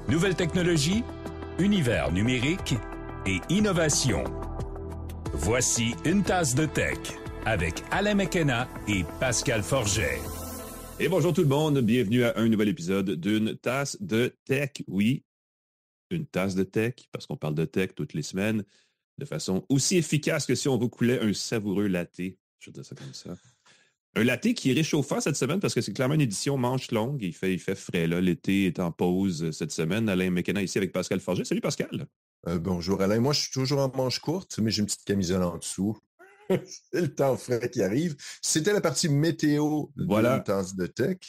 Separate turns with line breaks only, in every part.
Nouvelles technologies, univers numérique et innovation. Voici Une tasse de tech avec Alain McKenna et Pascal Forget.
Et bonjour tout le monde, bienvenue à un nouvel épisode d'Une tasse de tech. Oui, une tasse de tech, parce qu'on parle de tech toutes les semaines, de façon aussi efficace que si on vous coulait un savoureux latte. Je vais dire ça comme ça. Un latte qui est réchauffant cette semaine parce que c'est clairement une édition manche longue. Il fait frais, là. L'été est en pause cette semaine. Alain McKenna ici avec Pascal Forget. Salut Pascal.
Bonjour Alain. Moi, je suis toujours en manche courte, mais j'ai une petite camisole en dessous. C'est le temps frais qui arrive. C'était la partie météo de tasse de tech.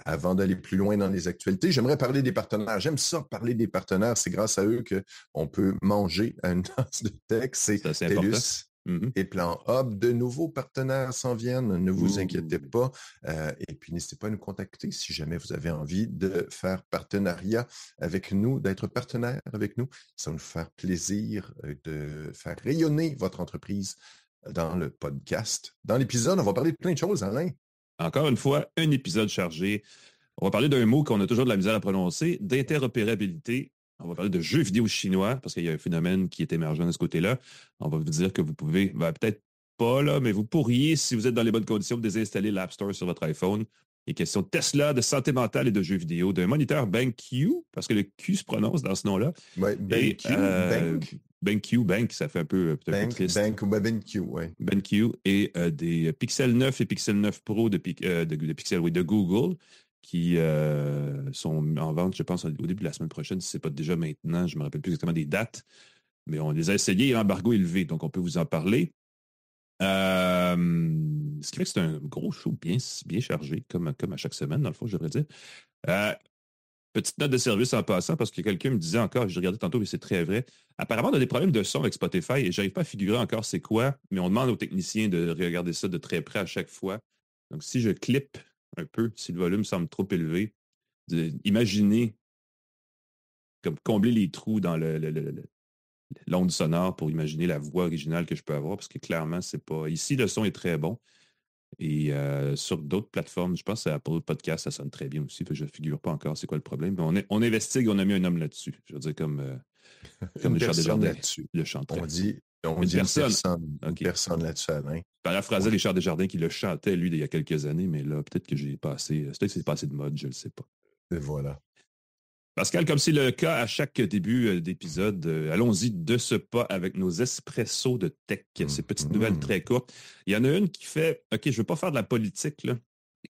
Avant d'aller plus loin dans les actualités, j'aimerais parler des partenaires. J'aime ça, parler des partenaires. C'est grâce à eux qu'on peut manger à une tasse de tech. C'est TELUS et Plan Hub. De nouveaux partenaires s'en viennent. Ne vous inquiétez pas. Et puis, n'hésitez pas à nous contacter si jamais vous avez envie de faire partenariat avec nous, d'être partenaire avec nous. Ça va nous faire plaisir de faire rayonner votre entreprise dans le podcast. Dans l'épisode, on va parler de plein de choses, Alain.
Encore une fois, un épisode chargé. On va parler d'un mot qu'on a toujours de la misère à prononcer, d'interopérabilité. On va parler de jeux vidéo chinois, parce qu'il y a un phénomène qui est émergent de ce côté-là. On va vous dire que vous pouvez, peut-être pas là, mais vous pourriez, si vous êtes dans les bonnes conditions, désinstaller l'App Store sur votre iPhone. Il est question de Tesla, de santé mentale et de jeux vidéo, d'un moniteur BenQ, parce que le Q se prononce dans ce nom-là.
Oui,
BenQ, ça fait un peu triste.
BenQ, oui.
BenQ et des Pixel 9 et Pixel 9 Pro de Google qui sont en vente, je pense, au début de la semaine prochaine, si ce n'est pas déjà maintenant. Je ne me rappelle plus exactement des dates, mais on les a essayés et l'embargo est élevé, donc on peut vous en parler. Ce qui fait que c'est un gros show bien chargé, comme à chaque semaine, dans le fond, je devrais dire. Petite note de service en passant, parce que quelqu'un me disait encore, je regardais tantôt, mais c'est très vrai. Apparemment, on a des problèmes de son avec Spotify et je n'arrive pas à figurer encore c'est quoi, mais on demande aux techniciens de regarder ça de très près à chaque fois. Donc, si je clippe un peu, si le volume semble trop élevé, imaginez comme combler les trous dans l'onde sonore pour imaginer la voix originale que je peux avoir, parce que clairement, c'est pas... Ici, le son est très bon. Et sur d'autres plateformes, je pense à Apple Podcast, ça sonne très bien aussi. Je ne figure pas encore c'est quoi le problème. Mais on investigue, on a mis un homme là-dessus. Je veux dire, comme Richard Desjardins
là-dessus.
le chanterait.
On dit personne là-dessus, Alain.
Paraphrasé Richard Desjardins qui le chantait, lui, il y a quelques années, mais là, peut-être que c'est passé de mode, je ne le sais pas.
Et voilà.
Pascal, comme c'est le cas à chaque début d'épisode, allons-y de ce pas avec nos espressos de tech, ces petites nouvelles très courtes. Il y en a une qui fait, OK, je ne veux pas faire de la politique, là,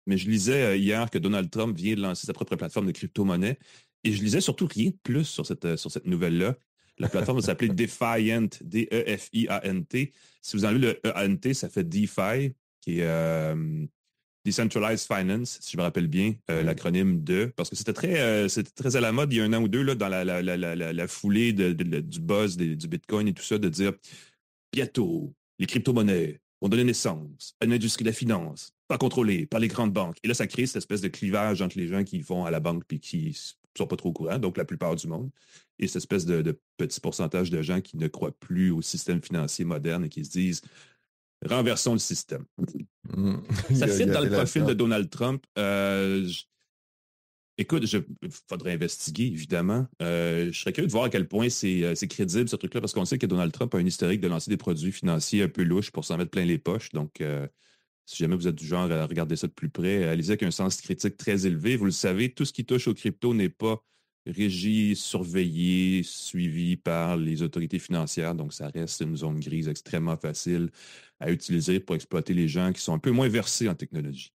mais je lisais hier que Donald Trump vient de lancer sa propre plateforme de crypto-monnaie et je lisais surtout rien de plus sur cette nouvelle-là. La plateforme va s'appeler Defiant, D-E-F-I-A-N-T. Si vous enlevez le E-A-N-T, ça fait DeFi, qui est... Decentralized Finance, si je me rappelle bien, l'acronyme de, parce que c'était très à la mode il y a un an ou deux là, dans la foulée du buzz du Bitcoin et tout ça, de dire bientôt, les crypto-monnaies vont donner naissance à une industrie de la finance, pas contrôlée par les grandes banques. Et là, ça crée cette espèce de clivage entre les gens qui vont à la banque et qui ne sont pas trop au courant, donc la plupart du monde, et cette espèce de petit pourcentage de gens qui ne croient plus au système financier moderne et qui se disent renversons le système. Ça fit dans le profil de Donald Trump. Écoute, il faudrait investiguer, évidemment. Je serais curieux de voir à quel point c'est crédible, ce truc-là, parce qu'on sait que Donald Trump a un historique de lancer des produits financiers un peu louches pour s'en mettre plein les poches. Donc, si jamais vous êtes du genre à regarder ça de plus près, allez-y avec un sens critique très élevé. Vous le savez, tout ce qui touche aux cryptos n'est pas régi, surveillé, suivi par les autorités financières. Donc, ça reste une zone grise extrêmement facile à utiliser pour exploiter les gens qui sont un peu moins versés en technologie.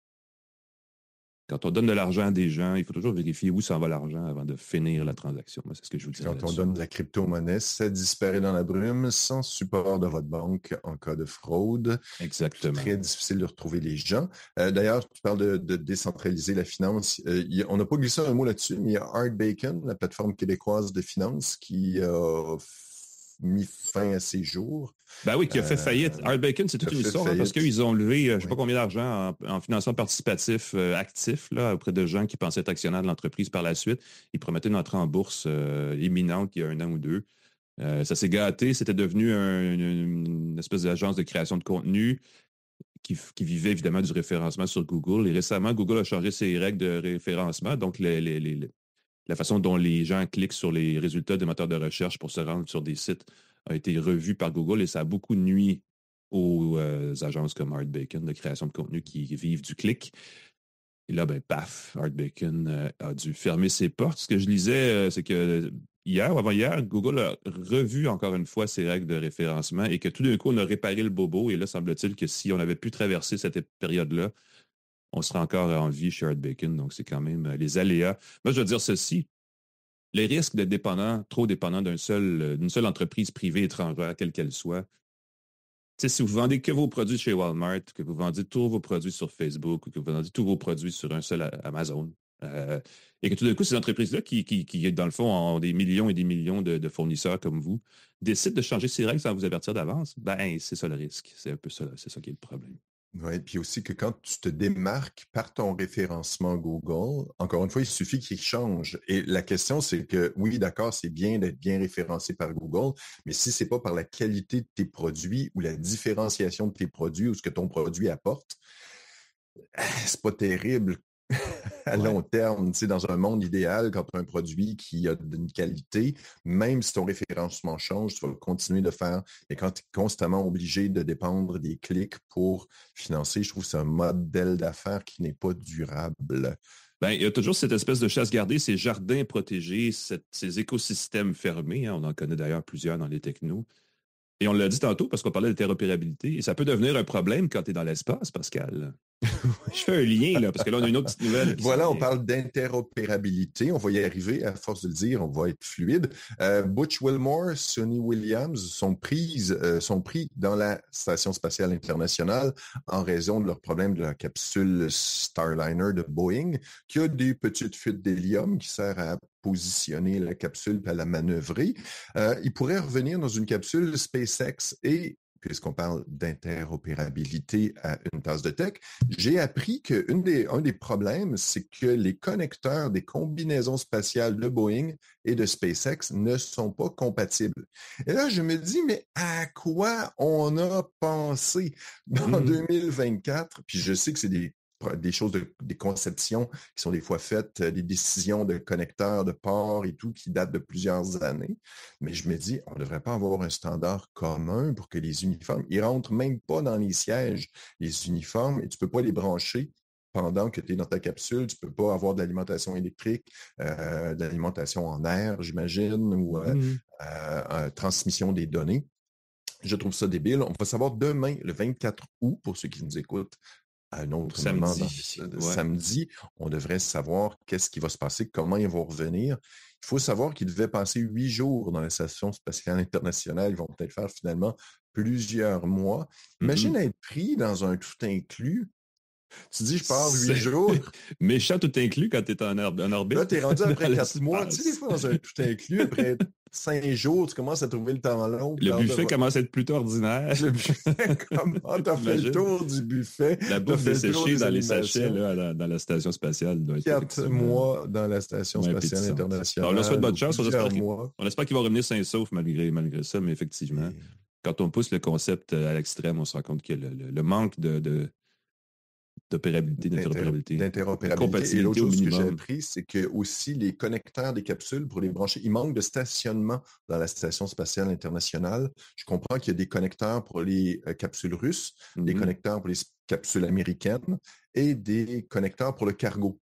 Quand on donne de l'argent à des gens, il faut toujours vérifier où s'en va l'argent avant de finir la transaction. Moi, c'est ce que je vous dis.
Quand on donne de la crypto-monnaie, ça disparaît dans la brume sans support de votre banque en cas de fraude.
Exactement.
C'est très difficile de retrouver les gens. D'ailleurs, tu parles de décentraliser la finance. On n'a pas glissé un mot là-dessus, mais il y a Art Bacon, la plateforme québécoise de finance, qui a mis fin à ses jours.
Ben oui, qui a fait faillite. Art Bacon, c'est toute une histoire, parce qu'ils ont levé je ne sais pas combien d'argent en financement participatif actif là, auprès de gens qui pensaient être actionnaires de l'entreprise par la suite. Ils promettaient une entrée en bourse imminente il y a un an ou deux. Ça s'est gâté. C'était devenu une espèce d'agence de création de contenu qui vivait évidemment du référencement sur Google. Et récemment, Google a changé ses règles de référencement. Donc, les la façon dont les gens cliquent sur les résultats des moteurs de recherche pour se rendre sur des sites a été revue par Google et ça a beaucoup nuit aux agences comme Art Bacon de création de contenu qui vivent du clic. Et là, ben, paf, Art Bacon a dû fermer ses portes. Ce que je lisais, c'est que hier ou avant-hier, Google a revu encore une fois ses règles de référencement et que tout d'un coup, on a réparé le bobo. Et là, semble-t-il que si on avait pu traverser cette période-là, on serait encore en vie chez Art Bacon. Donc, c'est quand même les aléas. Moi, je veux dire ceci. Les risques d'être dépendant, trop dépendant d'une seule entreprise privée étrangère, quelle qu'elle soit, si vous vendez que vos produits chez Walmart, que vous vendez tous vos produits sur Facebook, ou que vous vendez tous vos produits sur un seul Amazon, et que tout d'un coup, ces entreprises-là, qui dans le fond, ont des millions et des millions de fournisseurs comme vous, décident de changer ces règles sans vous avertir d'avance, ben c'est ça le risque. C'est un peu ça, c'est ça qui est le problème.
Oui, puis aussi que quand tu te démarques par ton référencement Google, encore une fois, il suffit qu'il change. Et la question, c'est que oui, d'accord, c'est bien d'être bien référencé par Google, mais si c'est pas par la qualité de tes produits ou la différenciation de tes produits ou ce que ton produit apporte, c'est pas terrible à long terme. Tu sais, dans un monde idéal, quand tu as un produit qui a une qualité, même si ton référencement change, tu vas continuer de faire. Mais quand tu es constamment obligé de dépendre des clics pour financer, je trouve que c'est un modèle d'affaires qui n'est pas durable.
Ben, il y a toujours cette espèce de chasse gardée, ces jardins protégés, ces écosystèmes fermés. Hein, on en connaît d'ailleurs plusieurs dans les technos. Et on l'a dit tantôt parce qu'on parlait d'interopérabilité. Et ça peut devenir un problème quand tu es dans l'espace, Pascal. Je fais un lien, là, parce que là, on a une autre petite nouvelle.
Voilà, on parle d'interopérabilité. On va y arriver. À force de le dire, on va être fluide. Butch Wilmore, Sonny Williams sont pris dans la Station spatiale internationale en raison de leur problème de la capsule Starliner de Boeing, qui a des petites fuites d'hélium qui servent à positionner la capsule et à la manœuvrer. Ils pourraient revenir dans une capsule SpaceX et puisqu'on parle d'interopérabilité à une tasse de tech, j'ai appris qu'un des problèmes, c'est que les connecteurs des combinaisons spatiales de Boeing et de SpaceX ne sont pas compatibles. Et là, je me dis, mais à quoi on a pensé dans 2024? Puis je sais que c'est des choses, des conceptions qui sont des fois faites, des décisions de connecteurs, de ports et tout, qui datent de plusieurs années. Mais je me dis, on ne devrait pas avoir un standard commun pour que les uniformes, ils ne rentrent même pas dans les sièges, les uniformes, et tu ne peux pas les brancher pendant que tu es dans ta capsule. Tu ne peux pas avoir de l'alimentation électrique, de l'alimentation en air, j'imagine, ou transmission des données. Je trouve ça débile. On va savoir demain, le 24 août, pour ceux qui nous écoutent, à un autre moment, samedi, on devrait savoir qu'est-ce qui va se passer, comment ils vont revenir. Il faut savoir qu'ils devaient passer 8 jours dans la Station spatiale internationale. Ils vont peut-être faire finalement plusieurs mois. Imagine être pris dans un tout inclus. Tu dis, je pars 8 jours.
Méchant tout inclus quand tu es en orbite.
Là, tu es rendu après 4 mois. Tu sais, des fois, dans un tout inclus, après 5 jours, tu commences à trouver le temps long.
Le buffet commence à être plutôt ordinaire.
Le buffet, comment t'as fait le tour du buffet?
La bouffe desséchée dans les sachets là, dans la Station spatiale.
4 mois dans la Station spatiale internationale.
Alors, on souhaite bonne chance. On espère qu'il va revenir sain et sauf malgré ça, mais effectivement, quand on pousse le concept à l'extrême, on se rend compte que le manque d'interopérabilité.
Et l'autre chose que j'ai appris, c'est que aussi les connecteurs des capsules, pour les brancher, il manque de stationnement dans la Station spatiale internationale. Je comprends qu'il y a des connecteurs pour les capsules russes, des connecteurs pour les capsules américaines et des connecteurs pour le cargo.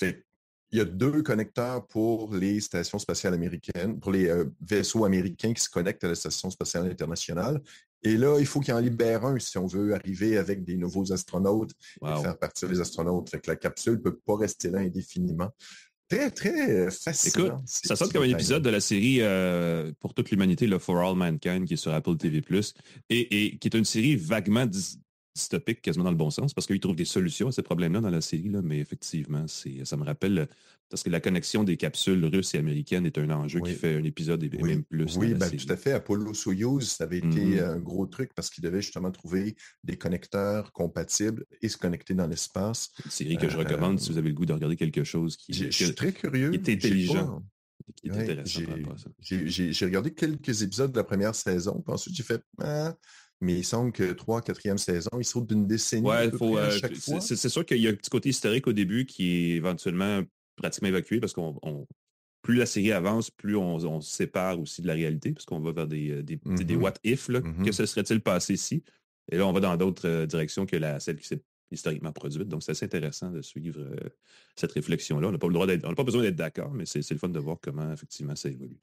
Il y a 2 connecteurs pour les stations spatiales américaines, pour les vaisseaux américains qui se connectent à la Station spatiale internationale. Et là, il faut qu'il en libère un si on veut arriver avec des nouveaux astronautes et faire partir les astronautes. Fait que la capsule ne peut pas rester là indéfiniment. Très, très fascinant.
Écoute, ça sonne comme un épisode de la série Pour toute l'humanité, le For All Mankind, qui est sur Apple TV+, et qui est une série vaguement dystopique, quasiment dans le bon sens, parce qu'ils trouvent des solutions à ces problèmes-là dans la série, là, mais effectivement, ça me rappelle, parce que la connexion des capsules russes et américaines est un enjeu qui fait un épisode et même plus.
Oui, tout à fait. Apollo-Soyouz, ça avait été un gros truc parce qu'ils devaient justement trouver des connecteurs compatibles et se connecter dans l'espace.
Une série que je recommande si vous avez le goût de regarder quelque chose qui
je suis très curieux.
Qui est intelligent. Qui est intéressant par rapport à ça.
J'ai regardé quelques épisodes de la première saison, puis ensuite j'ai fait mais il semble que 3e, 4e saison, ils sautent d'une décennie à chaque fois.
C'est sûr qu'il y a un petit côté historique au début qui est éventuellement pratiquement évacué parce qu'on plus la série avance, plus on se sépare aussi de la réalité, parce qu'on va vers des what-if, que se serait-il passé ici? Et là, on va dans d'autres directions que celle qui s'est historiquement produite. Donc, c'est assez intéressant de suivre cette réflexion-là. On n'a pas besoin d'être d'accord, mais c'est le fun de voir comment, effectivement, ça évolue.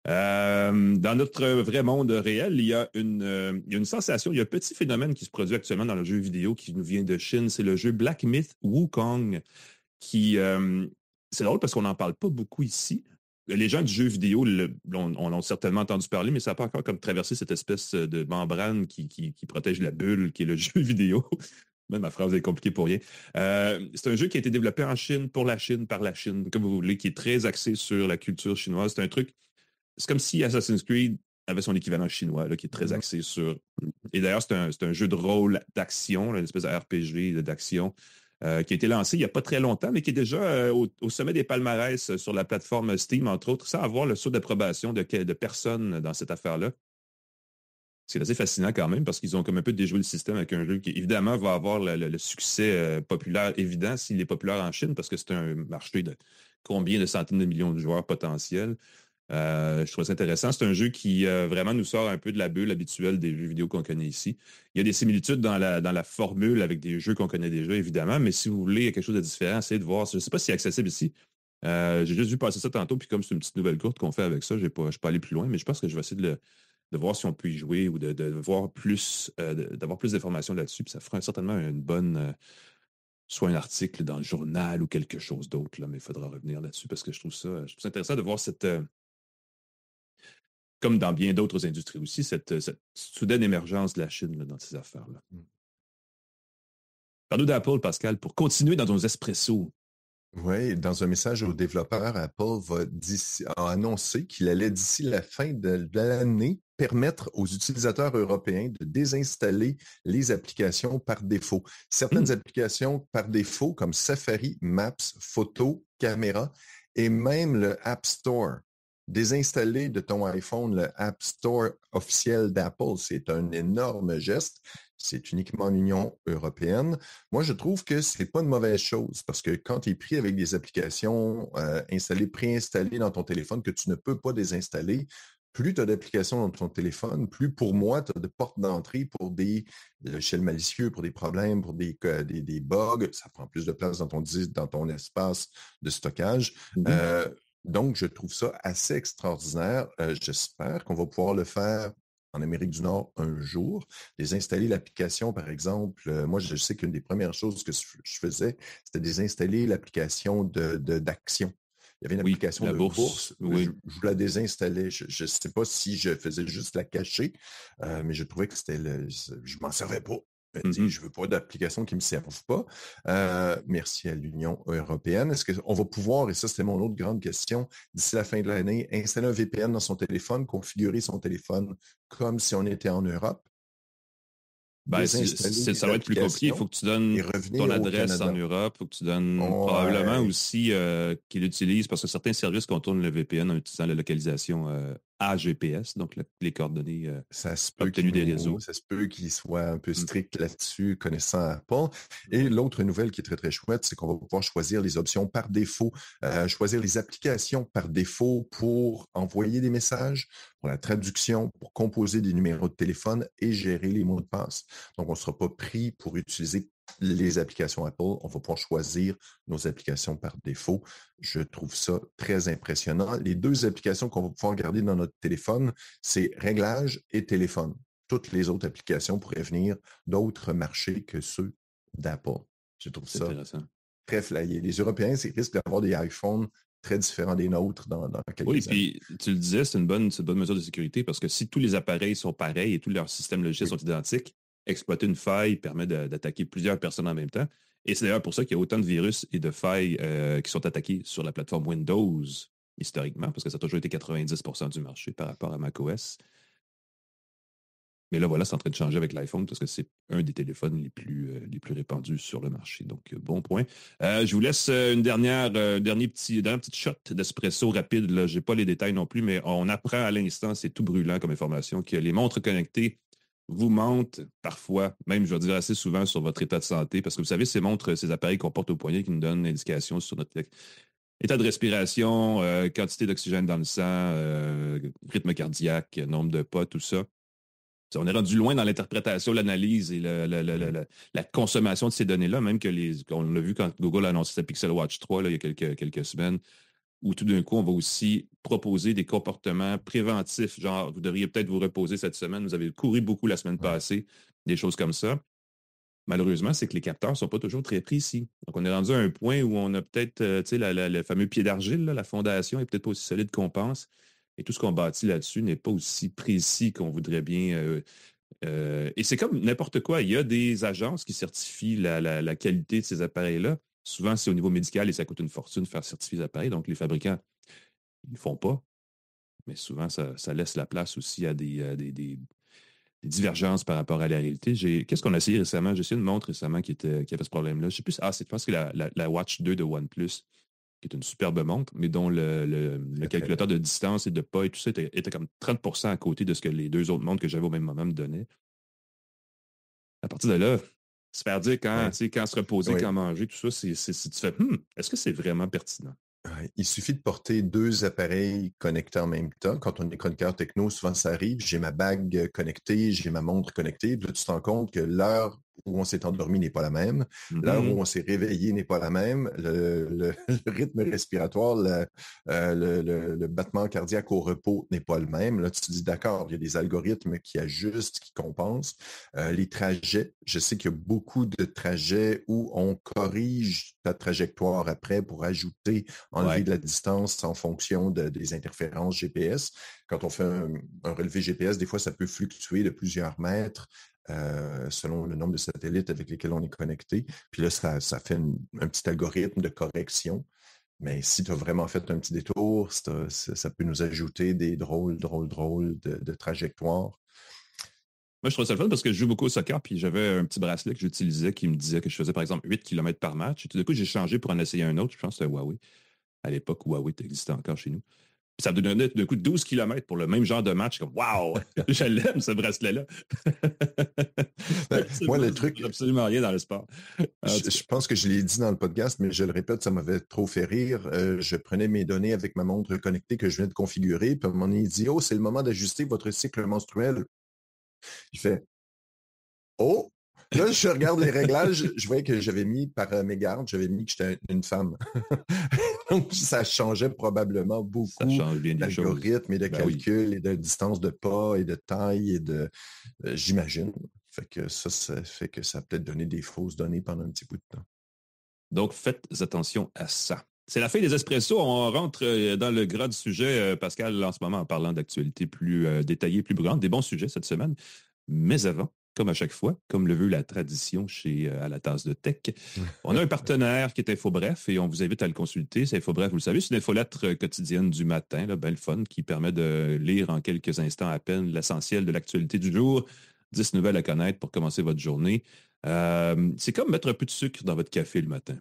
Dans notre vrai monde réel, il y a une sensation, il y a un petit phénomène qui se produit actuellement dans le jeu vidéo qui nous vient de Chine. C'est le jeu Black Myth Wukong qui... c'est drôle parce qu'on n'en parle pas beaucoup ici. Les gens du jeu vidéo on a certainement entendu parler, mais ça n'a pas encore comme traversé cette espèce de membrane qui protège la bulle qui est le jeu vidéo. Même ma phrase est compliquée pour rien. C'est un jeu qui a été développé en Chine, pour la Chine, par la Chine, comme vous voulez, qui est très axé sur la culture chinoise. C'est un truc... C'est comme si Assassin's Creed avait son équivalent chinois, là, qui est très axé sur... Et d'ailleurs, c'est un jeu de rôle d'action, une espèce de RPG d'action, qui a été lancé il n'y a pas très longtemps, mais qui est déjà au sommet des palmarès sur la plateforme Steam, entre autres, sans avoir le saut d'approbation de personnes dans cette affaire-là. C'est assez fascinant quand même, parce qu'ils ont comme un peu déjoué le système avec un jeu qui, évidemment, va avoir le succès populaire évident s'il est populaire en Chine, parce que c'est un marché de combien de centaines de millions de joueurs potentiels. Je trouve ça intéressant. C'est un jeu qui vraiment nous sort un peu de la bulle habituelle des jeux vidéo qu'on connaît ici. Il y a des similitudes dans la formule avec des jeux qu'on connaît déjà, évidemment, mais si vous voulez quelque chose de différent, essayez de voir. Je ne sais pas si c'est accessible ici. J'ai juste vu passer ça tantôt, puis comme c'est une petite nouvelle courte qu'on fait avec ça, je ne vais pas aller plus loin, mais je pense que je vais essayer de voir si on peut y jouer ou de voir plus, d'avoir plus d'informations là-dessus, puis ça fera certainement une bonne... soit un article dans le journal ou quelque chose d'autre, là, mais il faudra revenir là-dessus parce que je trouve ça intéressant de voir cette... comme dans bien d'autres industries aussi, cette soudaine émergence de la Chine là, dans ces affaires-là. Parle-nous d'Apple, Pascal, pour continuer dans nos espressos.
Oui, dans un message aux développeurs, Apple a annoncé qu'il allait, d'ici la fin de l'année, permettre aux utilisateurs européens de désinstaller les applications par défaut. Certaines applications par défaut, comme Safari, Maps, Photos, Caméra, et même le App Store. Désinstaller de ton iPhone le App Store officiel d'Apple, c'est un énorme geste. C'est uniquement l'Union européenne. Moi, je trouve que ce n'est pas une mauvaise chose parce que quand tu es pris avec des applications préinstallées dans ton téléphone que tu ne peux pas désinstaller, plus tu as d'applications dans ton téléphone, plus pour moi, tu as de portes d'entrée pour des logiciels malicieux, pour des problèmes, pour des bugs. Ça prend plus de place dans ton espace de stockage. Donc, je trouve ça assez extraordinaire. J'espère qu'on va pouvoir le faire en Amérique du Nord un jour. Désinstaller l'application, par exemple. Moi, je sais qu'une des premières choses que je faisais, c'était désinstaller l'application d'action. Il y avait une application de bourse.
Oui.
Je la désinstallais. Je ne sais pas si je faisais juste la cacher, mais je trouvais que je m'en servais pas. Je ne veux pas d'applications qui ne me servent pas. Merci à l'Union européenne. Est-ce qu'on va pouvoir, et ça c'était mon autre grande question, d'ici la fin de l'année, installer un VPN dans son téléphone, configurer son téléphone comme si on était en Europe?
Ça va être plus compliqué. Il faut que tu donnes ton adresse en Europe. Il faut que tu donnes probablement aussi qu'il utilise, parce que certains services contournent le VPN en utilisant la localisation AGPS, donc les coordonnées obtenues des réseaux.
Ça se peut qu'il soit un peu strict là-dessus, connaissant Apple. Et l'autre nouvelle qui est très, très chouette, c'est qu'on va pouvoir choisir les options par défaut, choisir les applications par défaut pour envoyer des messages, pour la traduction, pour composer des numéros de téléphone et gérer les mots de passe. Donc, on ne sera pas pris pour utiliser les applications Apple. On va pouvoir choisir nos applications par défaut. Je trouve ça très impressionnant. Les deux applications qu'on va pouvoir garder dans notre téléphone, c'est Réglages et Téléphone. Toutes les autres applications pourraient venir d'autres marchés que ceux d'Apple. Je trouve ça très flyé. Les Européens, c'est risque d'avoir des iPhones très différents des nôtres dans quelques années.
Oui, puis tu le disais, c'est une bonne mesure de sécurité parce que si tous les appareils sont pareils et tous leurs systèmes logiciels sont identiques, exploiter une faille permet d'attaquer plusieurs personnes en même temps. Et c'est d'ailleurs pour ça qu'il y a autant de virus et de failles qui sont attaqués sur la plateforme Windows, historiquement, parce que ça a toujours été 90% du marché par rapport à macOS. Mais là, voilà, c'est en train de changer avec l'iPhone parce que c'est un des téléphones les plus répandus sur le marché. Donc, bon point. Je vous laisse une dernière petite shot d'espresso rapide. Je n'ai pas les détails non plus, mais on apprend à l'instant, c'est tout brûlant comme information, que les montres connectées vous mentent parfois, même je vais dire assez souvent, sur votre état de santé. Parce que vous savez, ces appareils qu'on porte au poignet qui nous donnent une indication sur notre État de respiration, quantité d'oxygène dans le sang, rythme cardiaque, nombre de pas, tout ça. On est rendu loin dans l'interprétation, l'analyse et la consommation de ces données-là, même on l'a vu quand Google a annoncé sa Pixel Watch 3 là, il y a quelques semaines, où tout d'un coup, on va aussi proposer des comportements préventifs, genre, vous devriez peut-être vous reposer cette semaine, vous avez couru beaucoup la semaine passée, des choses comme ça. Malheureusement, c'est que les capteurs ne sont pas toujours très précis. Donc, on est rendu à un point où on a peut-être, le fameux pied d'argile, la fondation n'est peut-être pas aussi solide qu'on pense. Et tout ce qu'on bâtit là-dessus n'est pas aussi précis qu'on voudrait bien. Et c'est comme n'importe quoi. Il y a des agences qui certifient la qualité de ces appareils-là. Souvent, c'est au niveau médical et ça coûte une fortune de faire certifier les appareils. Donc, les fabricants, ils ne le font pas. Mais souvent, ça laisse la place aussi à des divergences par rapport à la réalité. Qu'est-ce qu'on a essayé récemment? J'ai essayé une montre récemment qui avait ce problème-là. Je sais plus. Je pense que la Watch 2 de OnePlus, qui est une superbe montre, mais dont le calculateur de distance et de pas et tout ça était comme 30% à côté de ce que les deux autres montres que j'avais au même moment me donnaient. À partir de là, se faire dire quand se reposer, quand manger, tout ça, tu fais est-ce que c'est vraiment pertinent?
Il suffit de porter 2 appareils connectés en même temps. Quand on est chroniqueur techno, souvent ça arrive. J'ai ma bague connectée, j'ai ma montre connectée. Puis là, tu te rends compte que l'heure où on s'est endormi n'est pas la même. L'heure où on s'est réveillé n'est pas la même. Le rythme respiratoire, le battement cardiaque au repos n'est pas le même. Là, tu te dis, d'accord, il y a des algorithmes qui ajustent, qui compensent. Les trajets, je sais qu'il y a beaucoup de trajets où on corrige ta trajectoire après pour enlever de la distance en fonction des interférences GPS. Quand on fait un relevé GPS, des fois, ça peut fluctuer de plusieurs mètres. Selon le nombre de satellites avec lesquels on est connecté. Puis là, ça fait un petit algorithme de correction. Mais si tu as vraiment fait un petit détour, ça peut nous ajouter des drôles de trajectoires.
Moi, je trouve ça le fun parce que je joue beaucoup au soccer, puis j'avais un petit bracelet que j'utilisais qui me disait que je faisais, par exemple, 8 km par match. Et tout d'un coup, j'ai changé pour en essayer un autre. Je pense que c'était Huawei. À l'époque, Huawei existait encore chez nous. Puis ça me donnait d'un coup 12 km pour le même genre de match. Comme, wow! Je l'aime, ce bracelet-là.
Moi, le truc...
absolument rien dans le sport.
Je pense que je l'ai dit dans le podcast, mais je le répète, ça m'avait trop fait rire. Je prenais mes données avec ma montre connectée que je venais de configurer, puis à un moment donné, il dit « Oh, c'est le moment d'ajuster votre cycle menstruel. » Je fais « Oh! » Là, je regarde les réglages, je voyais que j'avais mis par mégarde, j'avais mis que j'étais une femme. Donc, ça changeait probablement beaucoup d'algorithmes et de calculs et de distance de pas et de taille et de... j'imagine. Fait que ça fait que ça a peut-être donné des fausses données pendant un petit bout de temps.
Donc, faites attention à ça. C'est la fin des espressos. On rentre dans le gras du sujet, Pascal, en ce moment, en parlant d'actualités plus détaillées, plus brillantes. Des bons sujets cette semaine. Mais avant, comme à chaque fois, comme le veut la tradition à la tasse de tech, on a un partenaire qui est InfoBref et on vous invite à le consulter. C'est InfoBref, vous le savez, c'est une infolettre quotidienne du matin, là, bien le fun, qui permet de lire en quelques instants à peine l'essentiel de l'actualité du jour, 10 nouvelles à connaître pour commencer votre journée. C'est comme mettre un peu de sucre dans votre café le matin.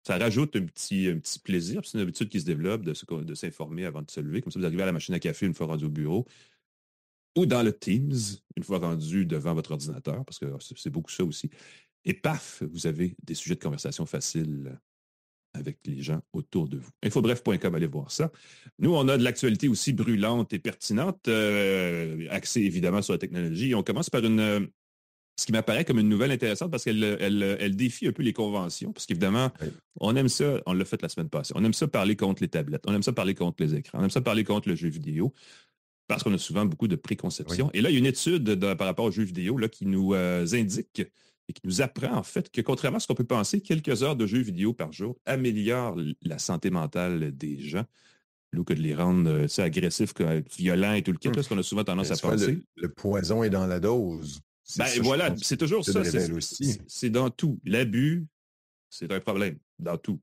Ça rajoute un petit plaisir. C'est une habitude qui se développe de s'informer avant de se lever. Comme ça, vous arrivez à la machine à café une fois rendu au bureau. Ou dans le Teams, une fois rendu devant votre ordinateur, parce que c'est beaucoup ça aussi. Et paf, vous avez des sujets de conversation faciles avec les gens autour de vous. Infobref.com, allez voir ça. Nous, on a de l'actualité aussi brûlante et pertinente, axée évidemment sur la technologie. On commence par ce qui m'apparaît comme une nouvelle intéressante parce qu'elle défie un peu les conventions. Parce qu'évidemment, on aime ça, on l'a fait la semaine passée, on aime ça parler contre les tablettes, on aime ça parler contre les écrans, on aime ça parler contre le jeu vidéo. Parce qu'on a souvent beaucoup de préconceptions. Oui. Et là, il y a une étude par rapport aux jeux vidéo là, qui nous indique et qui nous apprend en fait que contrairement à ce qu'on peut penser, quelques heures de jeux vidéo par jour améliorent la santé mentale des gens. Plutôt que de les rendre agressifs, violents et tout le kit, là, ce qu'on a souvent tendance à penser.
Le poison est dans la dose.
Voilà, c'est toujours ça. C'est dans tout. L'abus, c'est un problème. Dans tout.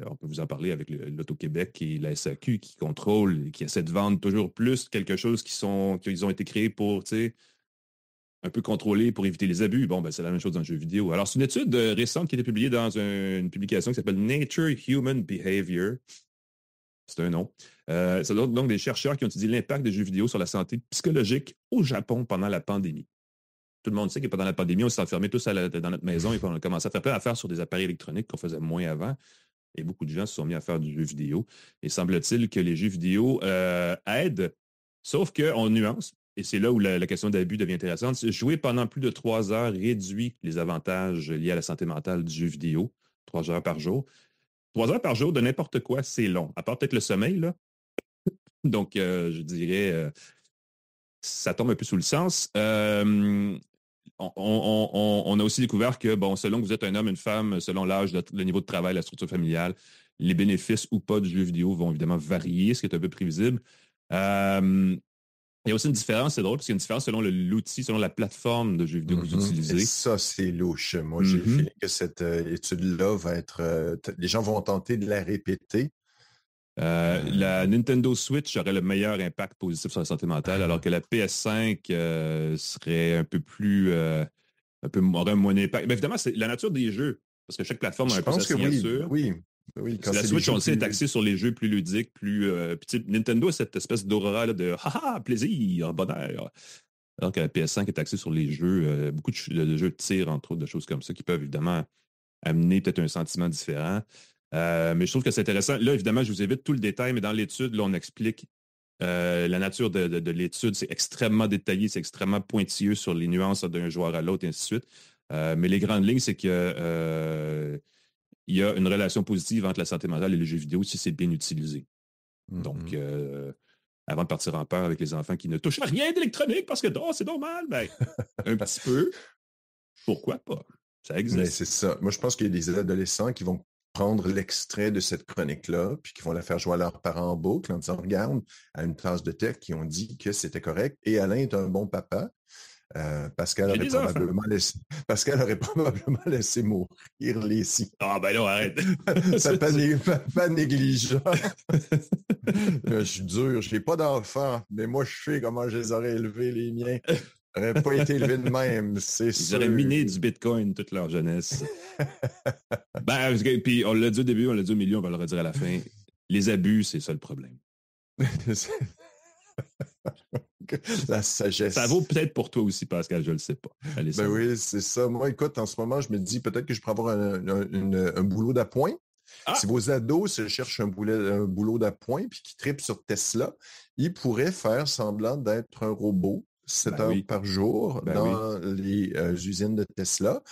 On peut vous en parler avec l'Auto-Québec et la SAQ qui contrôle et qui essaie de vendre toujours plus quelque chose qu'ils ont été créés pour, un peu contrôler pour éviter les abus. Bon, c'est la même chose dans le jeu vidéo. Alors, c'est une étude récente qui a été publiée dans une publication qui s'appelle Nature Human Behavior. C'est un nom. C'est donc des chercheurs qui ont étudié l'impact des jeux vidéo sur la santé psychologique au Japon pendant la pandémie. tout le monde sait que pendant la pandémie, on s'est enfermés tous dans notre maison et on a commencé à faire plein d'affaires sur des appareils électroniques qu'on faisait moins avant. Et beaucoup de gens se sont mis à faire du jeu vidéo. Et semble-t-il que les jeux vidéo aident, sauf qu'on nuance, et c'est là où la question d'abus devient intéressante. Jouer pendant plus de 3 heures réduit les avantages liés à la santé mentale du jeu vidéo. 3 heures par jour. 3 heures par jour de n'importe quoi, c'est long. À part peut-être le sommeil, là. Donc, je dirais, ça tombe un peu sous le sens. On a aussi découvert que, bon, selon que vous êtes un homme, une femme, selon l'âge, le niveau de travail, la structure familiale, les bénéfices ou pas du jeu vidéo vont évidemment varier, ce qui est un peu prévisible. Il y a aussi une différence, c'est drôle, parce qu'il y a une différence selon l'outil, selon la plateforme de jeux vidéo que vous utilisez.
Et ça, c'est louche. Moi, j'ai fait que cette étude-là va être... les gens vont tenter de la répéter.
La Nintendo Switch aurait le meilleur impact positif sur la santé mentale, alors que la PS5 serait un peu plus... aurait un moins impact. Mais évidemment, c'est la nature des jeux, parce que chaque plateforme a un peu sa signature.
Oui.
La Switch, on le sait, est axée sur les jeux plus ludiques, plus... Nintendo a cette espèce d'aura de « haha, plaisir, bonheur ». Alors que la PS5 est axée sur les jeux, beaucoup de jeux de tir, entre autres, de choses comme ça, qui peuvent évidemment amener peut-être un sentiment différent. Mais je trouve que c'est intéressant. Là, évidemment, je vous évite tout le détail, mais dans l'étude, là, on explique la nature de l'étude. C'est extrêmement détaillé, c'est extrêmement pointilleux sur les nuances d'un joueur à l'autre, et ainsi de suite. Mais les grandes lignes, c'est que il y a une relation positive entre la santé mentale et les jeux vidéo si c'est bien utilisé. Donc, avant de partir en peur avec les enfants qui ne touchent à rien d'électronique parce que c'est normal, ben, un petit peu, pourquoi pas? Ça existe.
Mais c'est ça. Moi, je pense qu'il y a des adolescents qui vont prendre l'extrait de cette chronique-là, puis qui vont la faire jouer à leurs parents en boucle en disant, regarde, à une tasse de tech, qui ont dit que c'était correct. Et Alain est un bon papa. Pascal aurait probablement laissé mourir les siens.
Ah ben non, arrête.
C'est pas négligent. Je suis dur, je n'ai pas d'enfants, mais moi je sais comment je les aurais élevés, les miens. J'aurais pas été élevé de même, c'est sûr.
Ils auraient miné du Bitcoin toute leur jeunesse. Puis on l'a dit au début, on l'a dit au milieu, on va le redire à la fin. Les abus, c'est ça le problème. La sagesse. Ça vaut peut-être pour toi aussi, Pascal, je ne le sais pas.
Allez, oui, c'est ça. Moi, écoute, en ce moment, je me dis peut-être que je pourrais avoir un boulot d'appoint. Si vos ados se cherchent un boulot d'appoint puis qui tripent sur Tesla, ils pourraient faire semblant d'être un robot 7 heures par jour dans les usines de Tesla.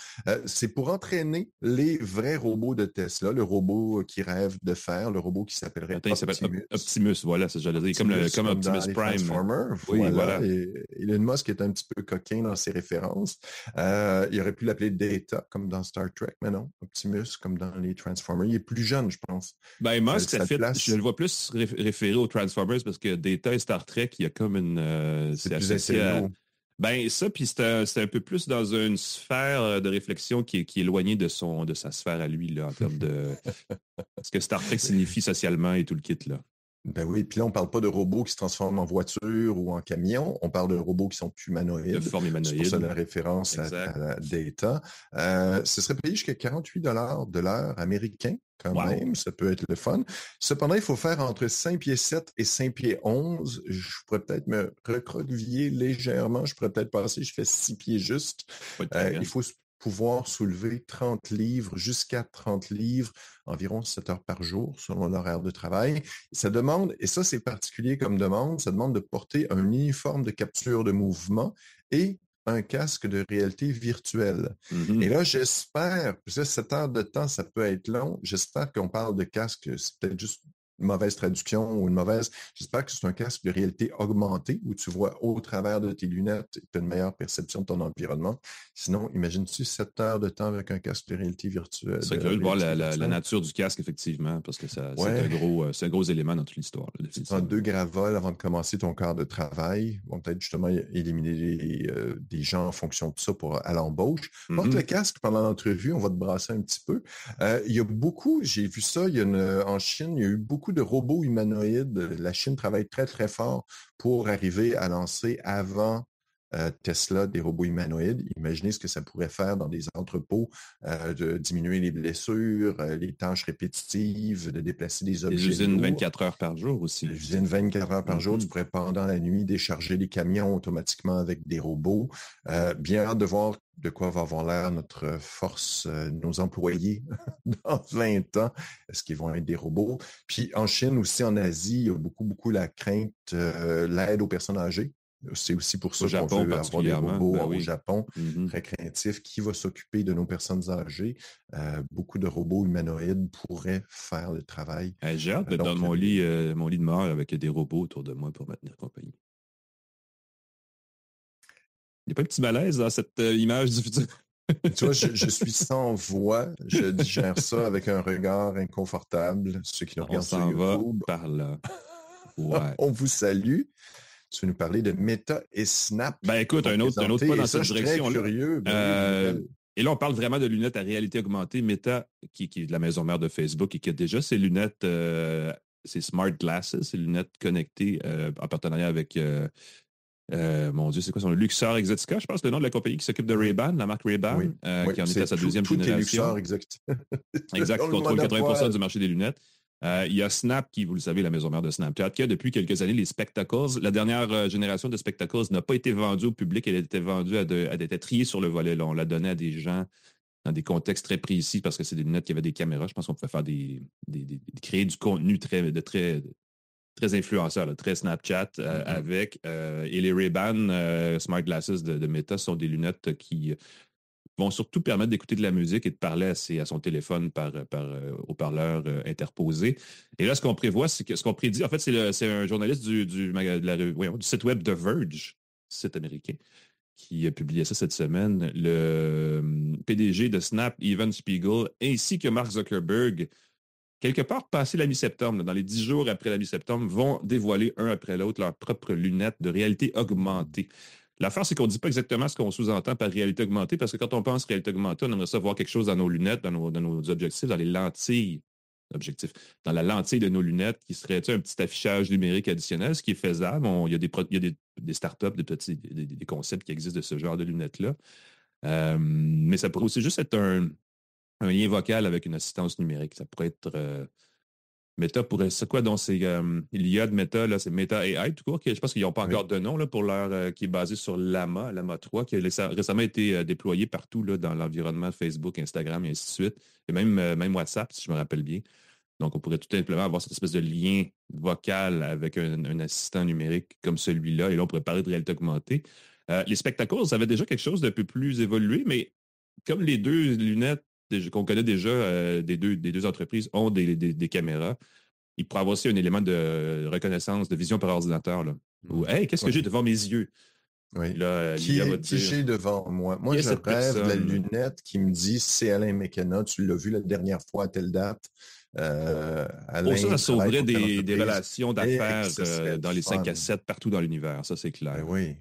C'est pour entraîner les vrais robots de Tesla, le robot qui rêve de faire, le robot qui s'appellerait Optimus.
Optimus, voilà, c'est j'allais dire, comme Optimus Prime.
Oui, voilà. Et Elon Musk est un petit peu coquin dans ses références. Il aurait pu l'appeler Data, comme dans Star Trek, mais non, Optimus, comme dans les Transformers. Il est plus jeune, je pense.
Musk, je le vois plus référé aux Transformers parce que Data et Star Trek, il y a comme une...
c'est associé à...
ça, puis c'est un peu plus dans une sphère de réflexion qui est éloignée de sa sphère à lui, là, en termes de ce que Star Trek signifie socialement et tout le kit, là.
Ben oui, puis là, on ne parle pas de robots qui se transforment en voiture ou en camion, on parle de robots qui sont humanoïdes.
De forme humanoïde.
C'est pour ça la référence à la Data. Ce serait payé jusqu'à 48 $ de l'heure américain, quand même, ça peut être le fun. Cependant, il faut faire entre 5 pieds 7 et 5 pieds 11. Je pourrais peut-être me recroqueviller légèrement, je pourrais peut-être passer, je fais 6 pieds juste. Il faut pouvoir soulever 30 livres, jusqu'à 30 livres, environ 7 heures par jour, selon l'horaire de travail. Ça demande, et ça c'est particulier comme demande, ça demande de porter un uniforme de capture de mouvement et un casque de réalité virtuelle. Et là, j'espère, parce que 7 heures de temps, ça peut être long, j'espère qu'on parle de casque, c'est peut-être juste une mauvaise traduction ou une mauvaise... J'espère que c'est un casque de réalité augmentée où tu vois au travers de tes lunettes et tu as une meilleure perception de ton environnement. Sinon, imagine-tu 7 heures de temps avec un casque de réalité virtuelle?
C'est curieux de voir la nature du casque, effectivement, parce que c'est un gros élément dans toute l'histoire.
Tu prends 2 gravoles avant de commencer ton quart de travail. Ils vont peut-être justement éliminer des gens en fonction de ça à l'embauche. Porte le casque pendant l'entrevue, on va te brasser un petit peu. Il y a beaucoup, j'ai vu ça, en Chine, il y a eu beaucoup de robots humanoïdes. La Chine travaille très, très fort pour arriver à lancer avant Tesla, des robots humanoïdes. Imaginez ce que ça pourrait faire dans des entrepôts, de diminuer les blessures, les tâches répétitives, de déplacer des objets.
Des usines
lourds.
24 heures par jour aussi.
Des usines 24 heures par jour. Tu pourrais, pendant la nuit, décharger les camions automatiquement avec des robots. Bien hâte de voir de quoi va avoir l'air notre force, nos employés dans 20 ans. Est-ce qu'ils vont être des robots? Puis en Chine, aussi en Asie, il y a beaucoup la crainte, l'aide aux personnes âgées. C'est aussi pour ça qu'on veut avoir des robots au Japon, très craintifs. Qui va s'occuper de nos personnes âgées? Beaucoup de robots humanoïdes pourraient faire le travail.
J'ai hâte d'être dans mon lit de mort avec des robots autour de moi pour me tenir compagnie. Il n'y a pas un petit malaise dans cette image du futur?
Tu vois, je suis sans voix. Je digère ça avec un regard inconfortable. Ceux qui nous regardent sur YouTube.
Va par là. Ouais.
On vous salue. Tu veux nous parler de Meta et Snap?
Ben écoute, un autre pas dans cette direction.
Très curieux.
Et là, on parle vraiment de lunettes à réalité augmentée. Meta, qui est de la maison mère de Facebook et qui a déjà ses lunettes, ses smart glasses, ses lunettes connectées en partenariat avec, mon Dieu, c'est quoi son nom? Luxor Exotica, je pense, le nom de la compagnie qui s'occupe de Ray-Ban, la marque Ray-Ban, qui en est à sa deuxième génération.
Luxor,
exact, qui contrôle 80% du marché des lunettes. Il y a Snap, qui, vous le savez, la maison mère de Snapchat, qui a depuis quelques années les Spectacles. La dernière génération de Spectacles n'a pas été vendue au public, elle était vendue, elle était triée sur le volet. Là. On la donnait à des gens dans des contextes très précis parce que c'est des lunettes qui avaient des caméras. Je pense qu'on pouvait faire créer du contenu très influenceur, là, très Snapchat avec. Et les Ray-Ban Smart Glasses de Meta sont des lunettes qui vont surtout permettre d'écouter de la musique et de parler à son téléphone par haut-parleur interposé. Et là, ce qu'on prévoit, ce qu'on prédit, en fait, c'est un journaliste du site web The Verge, site américain, qui a publié ça cette semaine. Le PDG de Snap, Evan Spiegel, ainsi que Mark Zuckerberg, quelque part passé la mi-septembre, dans les 10 jours après la mi-septembre, vont dévoiler un après l'autre leurs propres lunettes de réalité augmentée. L'affaire, c'est qu'on ne dit pas exactement ce qu'on sous-entend par réalité augmentée, parce que quand on pense réalité augmentée, on aimerait ça voir quelque chose dans nos lunettes, dans nos objectifs, dans les lentilles objectifs, dans la lentille de nos lunettes, qui serait un petit affichage numérique additionnel, ce qui est faisable. Il y a des startups, des concepts qui existent de ce genre de lunettes-là. Mais ça pourrait aussi juste être un lien vocal avec une assistance numérique. Ça pourrait être... Meta c'est quoi donc c'est l'IA de Meta, là, c'est Meta AI tout court, je pense qu'ils n'ont pas encore de nom là, pour leur qui est basé sur Llama 3, qui a récemment été déployé partout là, dans l'environnement Facebook, Instagram et ainsi de suite. Et même WhatsApp, si je me rappelle bien. Donc, on pourrait tout simplement avoir cette espèce de lien vocal avec un assistant numérique comme celui-là. Et là, on pourrait parler de réalité augmentée. Les Spectacles avaient déjà quelque chose d'un peu plus évolué, mais comme les deux lunettes qu'on connaît déjà des deux entreprises ont des caméras, il pourrait avoir aussi un élément de reconnaissance, de vision par ordinateur. Là, où, hey, qu'est-ce que j'ai devant mes yeux?
Oui. Là, qui j'ai devant moi? Moi, je rêve de la lunette qui me dit c'est Alain McKenna, tu l'as vu la dernière fois à telle date.
Alain, ça sauverait des relations d'affaires dans les 5 à 7 partout dans l'univers, ça c'est clair.
Oui,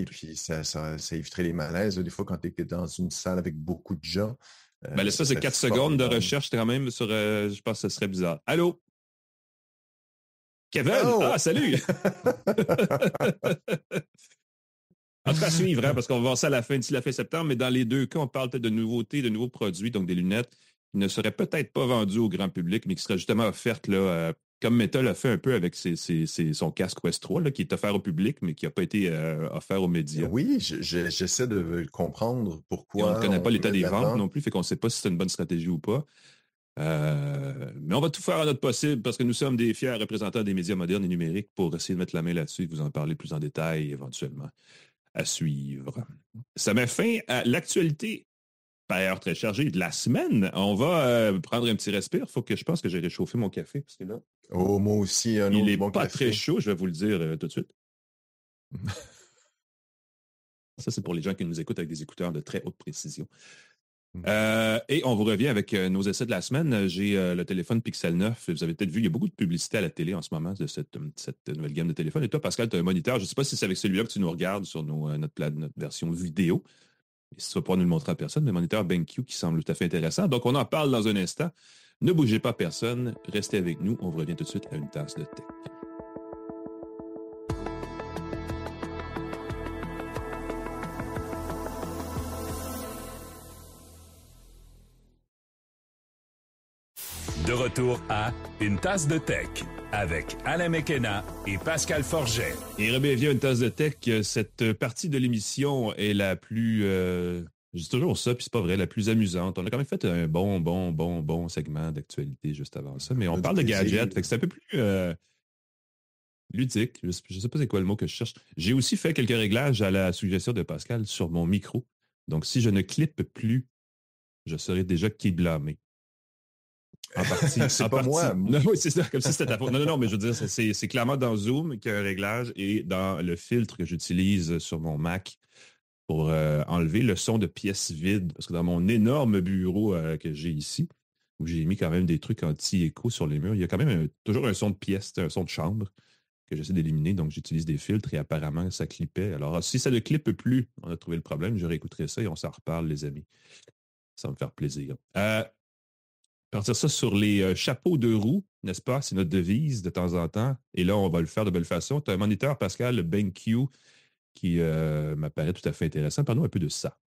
puis ça éviterait les malaises. Des fois, quand tu es dans une salle avec beaucoup de gens,
ça, c'est 4 secondes de recherche quand même sur... je pense que ce serait bizarre. Allô? Kevin? Oh! Ah, salut! En tout cas, à suivre, parce qu'on va voir ça d'ici la fin septembre, mais dans les deux cas, on parle peut-être de nouveautés, de nouveaux produits, donc des lunettes qui ne seraient peut-être pas vendues au grand public, mais qui seraient justement offertes, là, comme Meta l'a fait un peu avec son casque Quest 3, là, qui est offert au public, mais qui n'a pas été offert aux médias.
Oui, j'essaie de comprendre pourquoi.
Et on ne connaît pas l'état des ventes non plus, fait qu'on ne sait pas si c'est une bonne stratégie ou pas. Mais on va tout faire à notre possible parce que nous sommes des fiers représentants des médias modernes et numériques pour essayer de mettre la main là-dessus et vous en parler plus en détail éventuellement à suivre. Ça met fin à l'actualité, par ailleurs très chargée, de la semaine. On va prendre un petit respire. Je pense que j'ai réchauffé mon café parce que là...
Oh, moi aussi,
il n'est pas très chaud, je vais vous le dire tout de suite. Ça, c'est pour les gens qui nous écoutent avec des écouteurs de très haute précision. Et on vous revient avec nos essais de la semaine. J'ai le téléphone Pixel 9. Vous avez peut-être vu, il y a beaucoup de publicité à la télé en ce moment de cette nouvelle gamme de téléphone. Et toi, Pascal, tu as un moniteur. Je ne sais pas si c'est avec celui-là que tu nous regardes sur notre version vidéo. Et si tu ne vas pas nous le montrer à personne, mais moniteur BenQ qui semble tout à fait intéressant. Donc, on en parle dans un instant. Ne bougez pas personne. Restez avec nous. On vous revient tout de suite à une tasse de thé.
De retour à Une tasse de tech avec Alain McKenna et Pascal Forget.
Et bienvenue à Une tasse de tech. Cette partie de l'émission est la plus... je dis toujours ça, puis c'est pas vrai, la plus amusante. On a quand même fait un bon segment d'actualité juste avant ça, mais on parle de gadgets, fait que c'est un peu plus ludique. Je sais pas c'est quoi le mot que je cherche. J'ai aussi fait quelques réglages à la suggestion de Pascal sur mon micro. Donc, si je ne clippe plus, je serai déjà qui blâmé. En partie.
C'est pas moi.
Non, oui, c'est ça, comme si c'était ta faute. Non, mais je veux dire, c'est clairement dans Zoom qu'il y a un réglage et dans le filtre que j'utilise sur mon Mac pour enlever le son de pièces vides. Parce que dans mon énorme bureau que j'ai ici, où j'ai mis quand même des trucs anti-écho sur les murs, il y a quand même toujours un son de pièce, un son de chambre que j'essaie d'éliminer. Donc, j'utilise des filtres et apparemment, ça clippait. Alors, si ça ne clippe plus, on a trouvé le problème, je réécouterai ça et on s'en reparle, les amis. Ça va me faire plaisir. Partir ça sur les chapeaux de roue, n'est-ce pas? C'est notre devise de temps en temps. Et là, on va le faire de belle façon. Tu as un moniteur, Pascal, le BenQ, qui m'apparaît tout à fait intéressant. Parle-nous un peu de ça.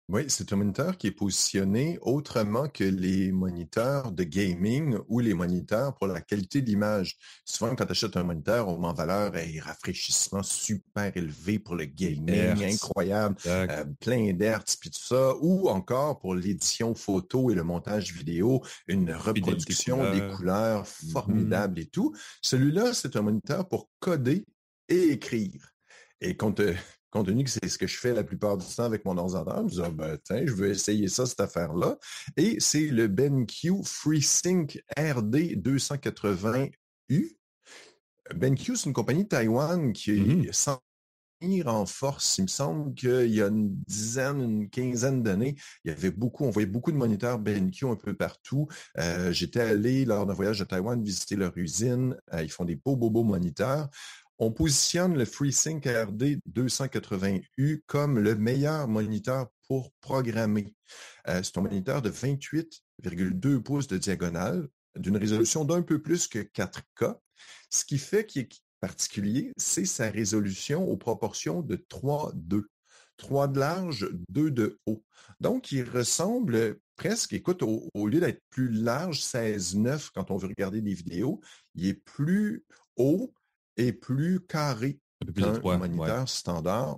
Oui, c'est un moniteur qui est positionné autrement que les moniteurs de gaming ou les moniteurs pour la qualité de l'image. Souvent, quand tu achètes un moniteur, on met en valeur un rafraîchissement super élevé pour le gaming, incroyable, plein d'hertz, puis tout ça, ou encore pour l'édition photo et le montage vidéo, une reproduction des couleurs formidable et tout. Celui-là, c'est un moniteur pour coder et écrire. Et compte tenu que c'est ce que je fais la plupart du temps avec mon ordinateur, je me dis, tiens, je veux essayer ça, cette affaire-là. Et c'est le BenQ FreeSync RD280U. BenQ, c'est une compagnie de Taïwan qui est sans venir en force. Il me semble qu'il y a une quinzaine d'années, on voyait beaucoup de moniteurs BenQ un peu partout. J'étais allé, lors d'un voyage à Taïwan, visiter leur usine. Ils font des beaux moniteurs. On positionne le FreeSync RD280U comme le meilleur moniteur pour programmer. C'est un moniteur de 28,2 pouces de diagonale, d'une résolution d'un peu plus que 4K. Ce qui fait qu'il est particulier, c'est sa résolution aux proportions de 3:2. 3 de large, 2 de haut. Donc, il ressemble presque, écoute, au lieu d'être plus large, 16:9 quand on veut regarder des vidéos, il est plus haut et plus carré qu'un moniteur standard,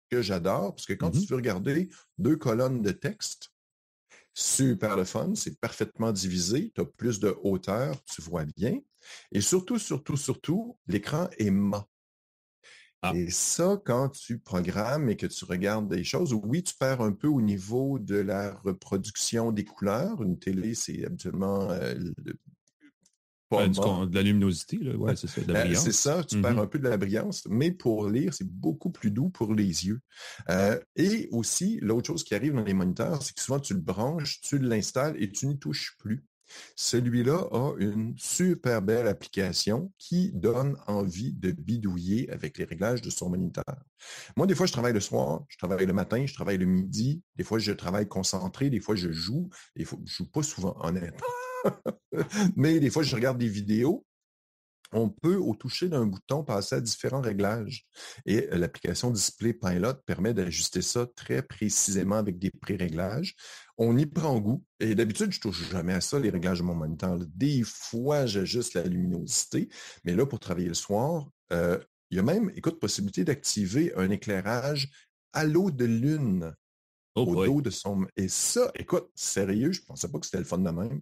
que j'adore, parce que quand tu veux regarder 2 colonnes de texte, super le fun, c'est parfaitement divisé, tu as plus de hauteur, tu vois bien, et surtout, l'écran est mat. Et ça, quand tu programmes et que tu regardes des choses, oui, tu perds un peu au niveau de la reproduction des couleurs. Une télé, c'est habituellement
de la luminosité, là. Ouais, c'est ça, de la brillance.
C'est ça, tu perds un peu de la brillance, mais pour lire, c'est beaucoup plus doux pour les yeux. Et aussi, l'autre chose qui arrive dans les moniteurs, c'est que souvent tu le branches, tu l'installes et tu n'y touches plus. Celui-là a une super belle application qui donne envie de bidouiller avec les réglages de son moniteur. Moi, des fois, je travaille le soir, je travaille le matin, je travaille le midi, des fois, je travaille concentré, des fois, je joue, des fois, je joue pas souvent, honnêtement. Mais des fois, je regarde des vidéos. On peut, au toucher d'un bouton, passer à différents réglages. Et l'application Display Pilot permet d'ajuster ça très précisément avec des pré-réglages. On y prend goût. Et d'habitude, je ne touche jamais à ça, les réglages de mon moniteur. Des fois, j'ajuste la luminosité. Mais là, pour travailler le soir, il y a même, possibilité d'activer un éclairage halo de lune. Dos de son... Et ça, écoute, sérieux, je ne pensais pas que c'était le fun de même.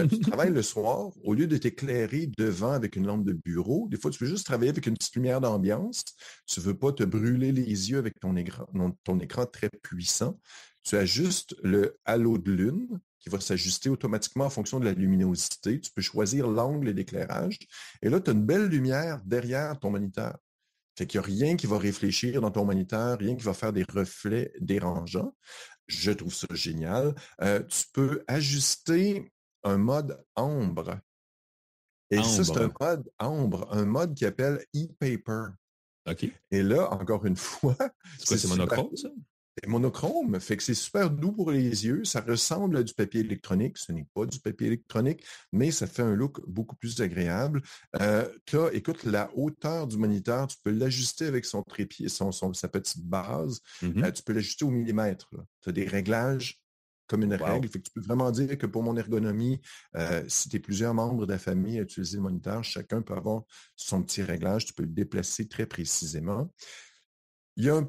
Tu travailles le soir, au lieu de t'éclairer devant avec une lampe de bureau, des fois, tu veux juste travailler avec une petite lumière d'ambiance. Tu ne veux pas te brûler les yeux avec ton écran très puissant. Tu ajustes le halo de lune qui va s'ajuster automatiquement en fonction de la luminosité. Tu peux choisir l'angle d'éclairage. Et là, tu as une belle lumière derrière ton moniteur. Fait qu'il n'y a rien qui va réfléchir dans ton moniteur, rien qui va faire des reflets dérangeants. Je trouve ça génial. Tu peux ajuster un mode ambre. Et ça, c'est un mode ambre, un mode qui appelle e-paper.
OK.
Et là, encore une fois...
C'est quoi, c'est monochrome, ça?
C'est monochrome, fait que c'est super doux pour les yeux. Ça ressemble à du papier électronique. Ce n'est pas du papier électronique, mais ça fait un look beaucoup plus agréable. Écoute, la hauteur du moniteur, tu peux l'ajuster avec son trépied, sa petite base. Tu peux l'ajuster au millimètre. Tu as des réglages comme une règle. Fait que tu peux vraiment dire que pour mon ergonomie, si tu es plusieurs membres de la famille à utiliser le moniteur, chacun peut avoir son petit réglage. Tu peux le déplacer très précisément. Il y a une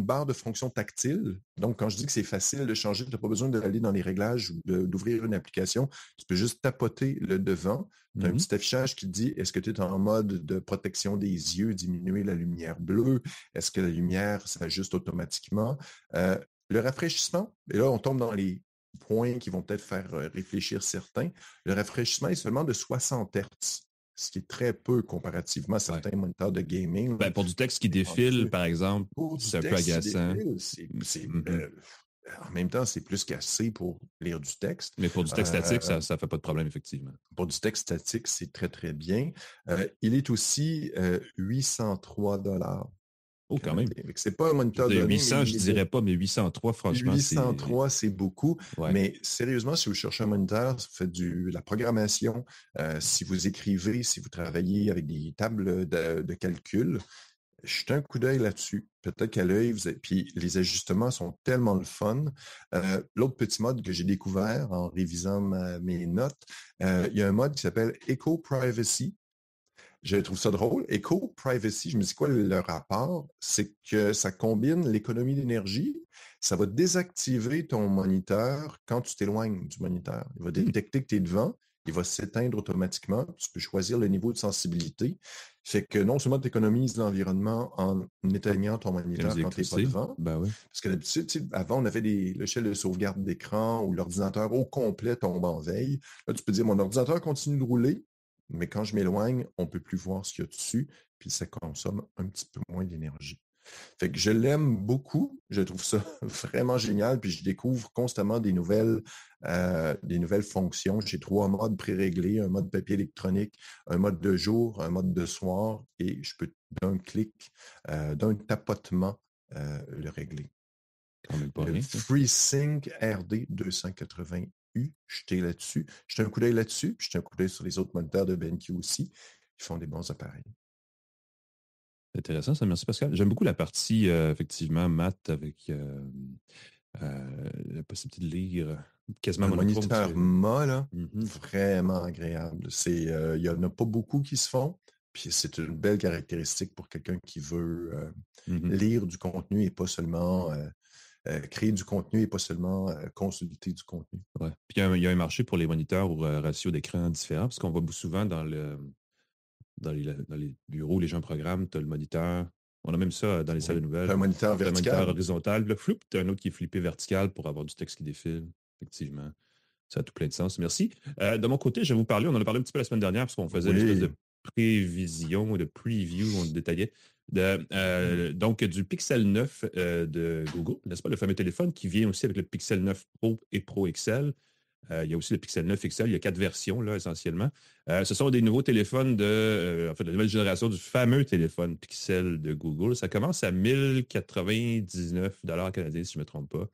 barre de fonction tactile. Donc, quand je dis que c'est facile de changer, tu n'as pas besoin d'aller dans les réglages ou d'ouvrir une application. Tu peux juste tapoter le devant. Tu as un petit affichage qui te dit est-ce que tu es en mode de protection des yeux, diminuer la lumière bleue? Est-ce que la lumière s'ajuste automatiquement? Le rafraîchissement, et là, on tombe dans les points qui vont peut-être faire réfléchir certains. Le rafraîchissement est seulement de 60 Hz. Ce qui est très peu comparativement à certains moniteurs de gaming.
Pour du texte qui défile, par exemple, c'est un peu agaçant.
En même temps, c'est plus qu'assez pour lire du texte.
Mais pour du texte statique, ça ne fait pas de problème, effectivement.
Pour du texte statique, c'est très, très bien. Il est aussi 803 $.
Oh, quand même.
C'est pas un moniteur de
800, je ne dirais pas, mais 803, franchement,
803, c'est beaucoup.
Ouais.
Mais sérieusement, si vous cherchez un moniteur, vous faites la programmation, si vous écrivez, si vous travaillez avec des tables de calcul, jetez un coup d'œil là-dessus. Peut-être qu'à l'œil, puis les ajustements sont tellement le fun. L'autre petit mode que j'ai découvert en révisant mes notes, il y a un mode qui s'appelle Eco Privacy. Je trouve ça drôle. Eco Privacy, je me dis quoi le rapport? C'est que ça combine l'économie d'énergie. Ça va désactiver ton moniteur quand tu t'éloignes du moniteur. Il va détecter que tu es devant. Il va s'éteindre automatiquement. Tu peux choisir le niveau de sensibilité. Fait que non seulement tu économises l'environnement en éteignant ton moniteur quand tu n'es pas devant.
Ben oui.
Parce que d'habitude, avant, on avait l'échelle de sauvegarde d'écran où l'ordinateur au complet tombe en veille. Là, tu peux dire, mon ordinateur continue de rouler, mais quand je m'éloigne, on ne peut plus voir ce qu'il y a dessus, puis ça consomme un petit peu moins d'énergie. Fait que je l'aime beaucoup, je trouve ça vraiment génial, puis je découvre constamment des nouvelles fonctions. J'ai 3 modes préréglés, un mode papier électronique, un mode de jour, un mode de soir, et je peux d'un clic, d'un tapotement, le régler. Le FreeSync RD 280 jetez là-dessus. Jetez un coup d'œil là-dessus, puis jetez un coup d'œil sur les autres moniteurs de BenQ aussi. Ils font des bons appareils.
C'est intéressant, ça. Merci, Pascal. J'aime beaucoup la partie, effectivement, maths avec la possibilité de lire quasiment
un moniteur MA, là, vraiment agréable. Il n'y en a pas beaucoup qui se font, puis c'est une belle caractéristique pour quelqu'un qui veut lire du contenu et pas seulement... créer du contenu et pas seulement consulter du contenu.
Ouais. Puis il y a un marché pour les moniteurs au ratio d'écran différent, parce qu'on voit souvent dans les bureaux, les gens programment, tu as le moniteur. On a même ça dans les salles de nouvelles.
Un moniteur vertical.
Un moniteur horizontal. Là, tu as un autre qui est flippé vertical pour avoir du texte qui défile. Effectivement. Ça a tout plein de sens. Merci. De mon côté, je vais vous parler, on en a parlé un petit peu la semaine dernière, parce qu'on faisait une espèce de prévision, de preview, on détaillait. Donc, du Pixel 9 de Google, n'est-ce pas, le fameux téléphone qui vient aussi avec le Pixel 9 Pro et Pro XL. Il y a aussi le Pixel 9 XL, il y a 4 versions, là, essentiellement. Ce sont des nouveaux téléphones de la nouvelle génération du fameux téléphone Pixel de Google. Ça commence à 1099 $ canadiens, si je ne me trompe pas.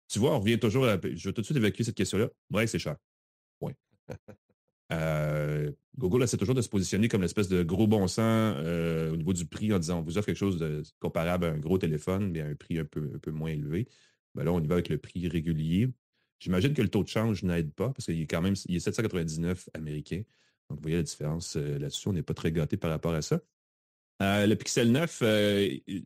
Tu vois, on revient toujours à... Je vais tout de suite évacuer cette question-là. Ouais, c'est cher. Ouais. Google essaie toujours de se positionner comme l'espèce de gros bon sens au niveau du prix en disant on vous offre quelque chose de comparable à un gros téléphone, mais à un prix un peu moins élevé. Ben là, on y va avec le prix régulier. J'imagine que le taux de change n'aide pas parce qu'il est quand même 799 américains. Donc, vous voyez la différence là-dessus. On n'est pas très gâté par rapport à ça. Le Pixel 9,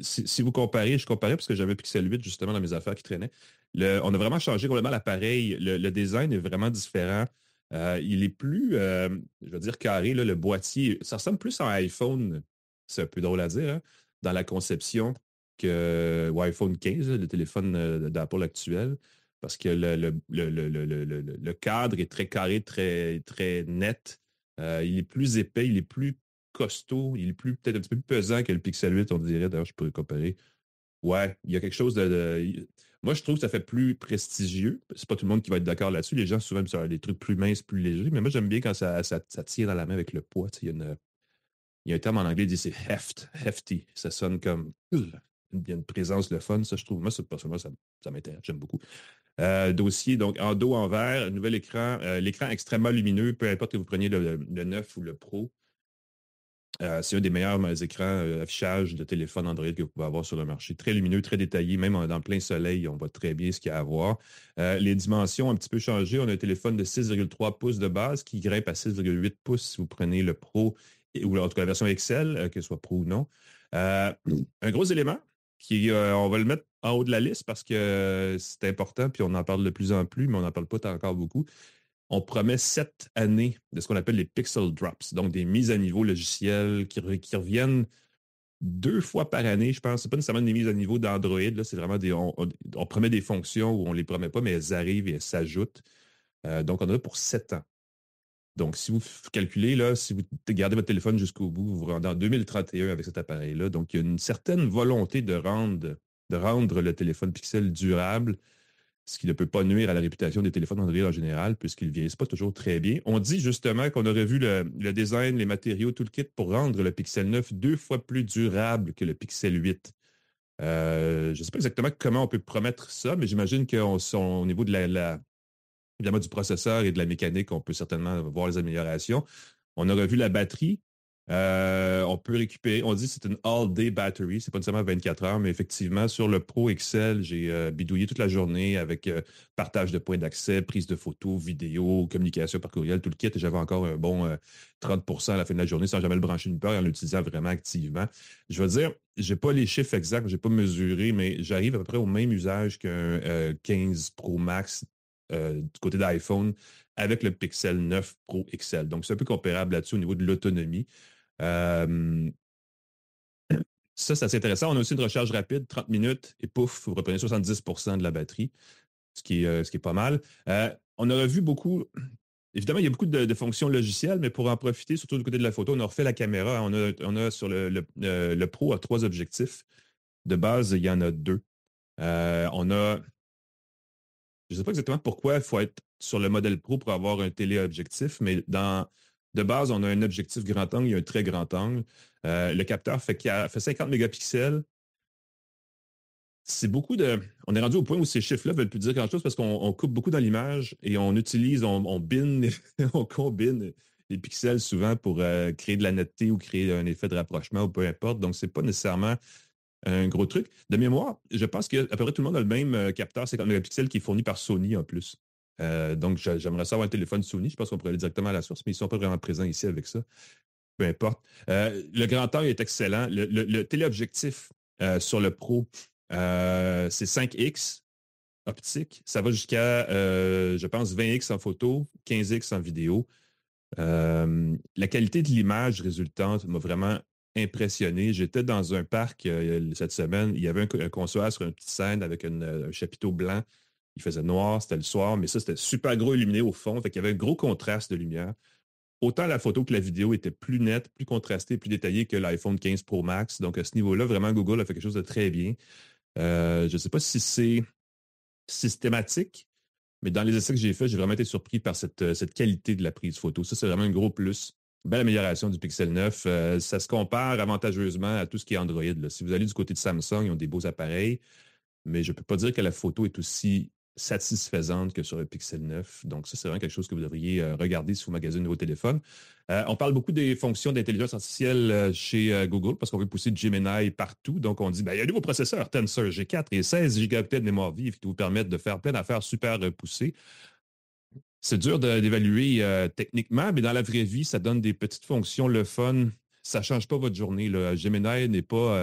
si vous comparez, je comparais parce que j'avais Pixel 8 justement dans mes affaires qui traînaient. On a vraiment changé complètement l'appareil. Le design est vraiment différent. Il est plus, je veux dire, carré, là, le boîtier. Ça ressemble plus à un iPhone, c'est un peu drôle à dire, hein, dans la conception que iPhone 15, le téléphone d'Apple actuel, parce que le cadre est très carré, très, très net. Il est plus épais, il est plus costaud, il est peut-être un petit peu plus pesant que le Pixel 8, on dirait. D'ailleurs, je pourrais comparer. Ouais, il y a quelque chose Moi, je trouve que ça fait plus prestigieux. C'est pas tout le monde qui va être d'accord là-dessus. Les gens, souvent, aiment ça, des trucs plus minces, plus légers. Mais moi, j'aime bien quand ça tient dans la main avec le poids. Il y a un terme en anglais qui dit c'est hefty. Ça sonne comme... Il y a une présence, le fun, ça, je trouve. Moi, personnellement, ça m'intéresse. J'aime beaucoup. Dossier, donc en dos, en vert, nouvel écran. L'écran extrêmement lumineux, peu importe que vous preniez le 9 ou le Pro. C'est un des meilleurs écrans affichage de téléphone Android que vous pouvez avoir sur le marché. Très lumineux, très détaillé, même dans le plein soleil, on voit très bien ce qu'il y a à voir. Les dimensions ont un petit peu changé. On a un téléphone de 6,3 pouces de base qui grimpe à 6,8 pouces si vous prenez le Pro ou en tout cas la version Excel, que ce soit Pro ou non. Un gros élément on va le mettre en haut de la liste parce que c'est important, puis on en parle de plus en plus, mais on n'en parle pas encore beaucoup. On promet 7 années de ce qu'on appelle les Pixel Drops, donc des mises à niveau logicielles qui reviennent 2 fois par année, je pense. Ce n'est pas nécessairement des mises à niveau d'Android, là, c'est vraiment on promet des fonctions où on ne les promet pas, mais elles arrivent et elles s'ajoutent. Donc, on en a pour 7 ans. Donc, si vous calculez, là, si vous gardez votre téléphone jusqu'au bout, vous vous rendez en 2031 avec cet appareil-là. Donc, il y a une certaine volonté de rendre le téléphone Pixel durable, ce qui ne peut pas nuire à la réputation des téléphones Android en général, puisqu'ils ne vieillissent pas toujours très bien. On dit justement qu'on aurait vu le design, les matériaux, tout le kit pour rendre le Pixel 9 2 fois plus durable que le Pixel 8. Je ne sais pas exactement comment on peut promettre ça, mais j'imagine qu'au niveau de évidemment du processeur et de la mécanique, on peut certainement voir les améliorations. On a revu la batterie. On peut récupérer, on dit que c'est une all-day battery, c'est pas nécessairement 24 heures, mais effectivement, sur le Pro Excel, j'ai bidouillé toute la journée avec partage de points d'accès, prise de photos, vidéos, communication par courriel, tout le kit, et j'avais encore un bon 30% à la fin de la journée sans jamais le brancher nulle part et en l'utilisant vraiment activement. Je veux dire, j'ai pas les chiffres exacts, j'ai pas mesuré, mais j'arrive à peu près au même usage qu'un 15 Pro Max du côté d'iPhone avec le Pixel 9 Pro XL. Donc, c'est un peu comparable là-dessus au niveau de l'autonomie. Ça, c'est assez intéressant. On a aussi une recharge rapide, 30 minutes, et pouf, vous reprenez 70% de la batterie, ce qui est pas mal. On a revu beaucoup. Évidemment, il y a beaucoup de fonctions logicielles, mais pour en profiter, surtout du côté de la photo, on a refait la caméra. On a sur le Pro à 3 objectifs. De base, il y en a 2. Je ne sais pas exactement pourquoi il faut être sur le modèle Pro pour avoir un téléobjectif, mais de base, on a un objectif grand angle et un très grand angle. Le capteur fait 50 mégapixels. C'est beaucoup de. On est rendu au point où ces chiffres-là ne veulent plus dire grand-chose parce qu'on coupe beaucoup dans l'image et on on combine les pixels souvent pour créer de la netteté ou créer un effet de rapprochement ou peu importe. Donc, ce n'est pas nécessairement un gros truc. De mémoire, je pense qu'à peu près tout le monde a le même capteur 50 mégapixels qui est fourni par Sony en plus. Donc, j'aimerais savoir un téléphone Sony. Je pense qu'on pourrait aller directement à la source, mais ils ne sont pas vraiment présents ici avec ça. Peu importe. Le grand angle est excellent. Le téléobjectif sur le Pro, c'est 5X optique. Ça va jusqu'à, je pense, 20X en photo, 15X en vidéo. La qualité de l'image résultante m'a vraiment impressionné. J'étais dans un parc cette semaine. Il y avait un consoeur sur une petite scène avec un chapiteau blanc. Il faisait noir, c'était le soir, mais ça, c'était super gros illuminé au fond. Fait qu'il y avait un gros contraste de lumière. Autant la photo que la vidéo était plus nette, plus contrastée, plus détaillée que l'iPhone 15 Pro Max. Donc, à ce niveau-là, vraiment, Google a fait quelque chose de très bien. Je ne sais pas si c'est systématique, mais dans les essais que j'ai faits, j'ai vraiment été surpris par cette qualité de la prise photo. Ça, c'est vraiment un gros plus. Belle amélioration du Pixel 9. Ça se compare avantageusement à tout ce qui est Android. Là. Si vous allez du côté de Samsung, ils ont des beaux appareils, mais je ne peux pas dire que la photo est aussi satisfaisante que sur le Pixel 9. Donc, ça, c'est vraiment quelque chose que vous devriez regarder si vous magasinez vos téléphones. On parle beaucoup des fonctions d'intelligence artificielle chez Google parce qu'on veut pousser Gemini partout. Donc, on dit, il y a un nouveau processeur Tensor G4 et 16 gigaoctets de mémoire vive qui vous permettent de faire plein d'affaires super poussées. C'est dur d'évaluer techniquement, mais dans la vraie vie, ça donne des petites fonctions, le fun. Ça ne change pas votre journée. Là. Gemini n'est pas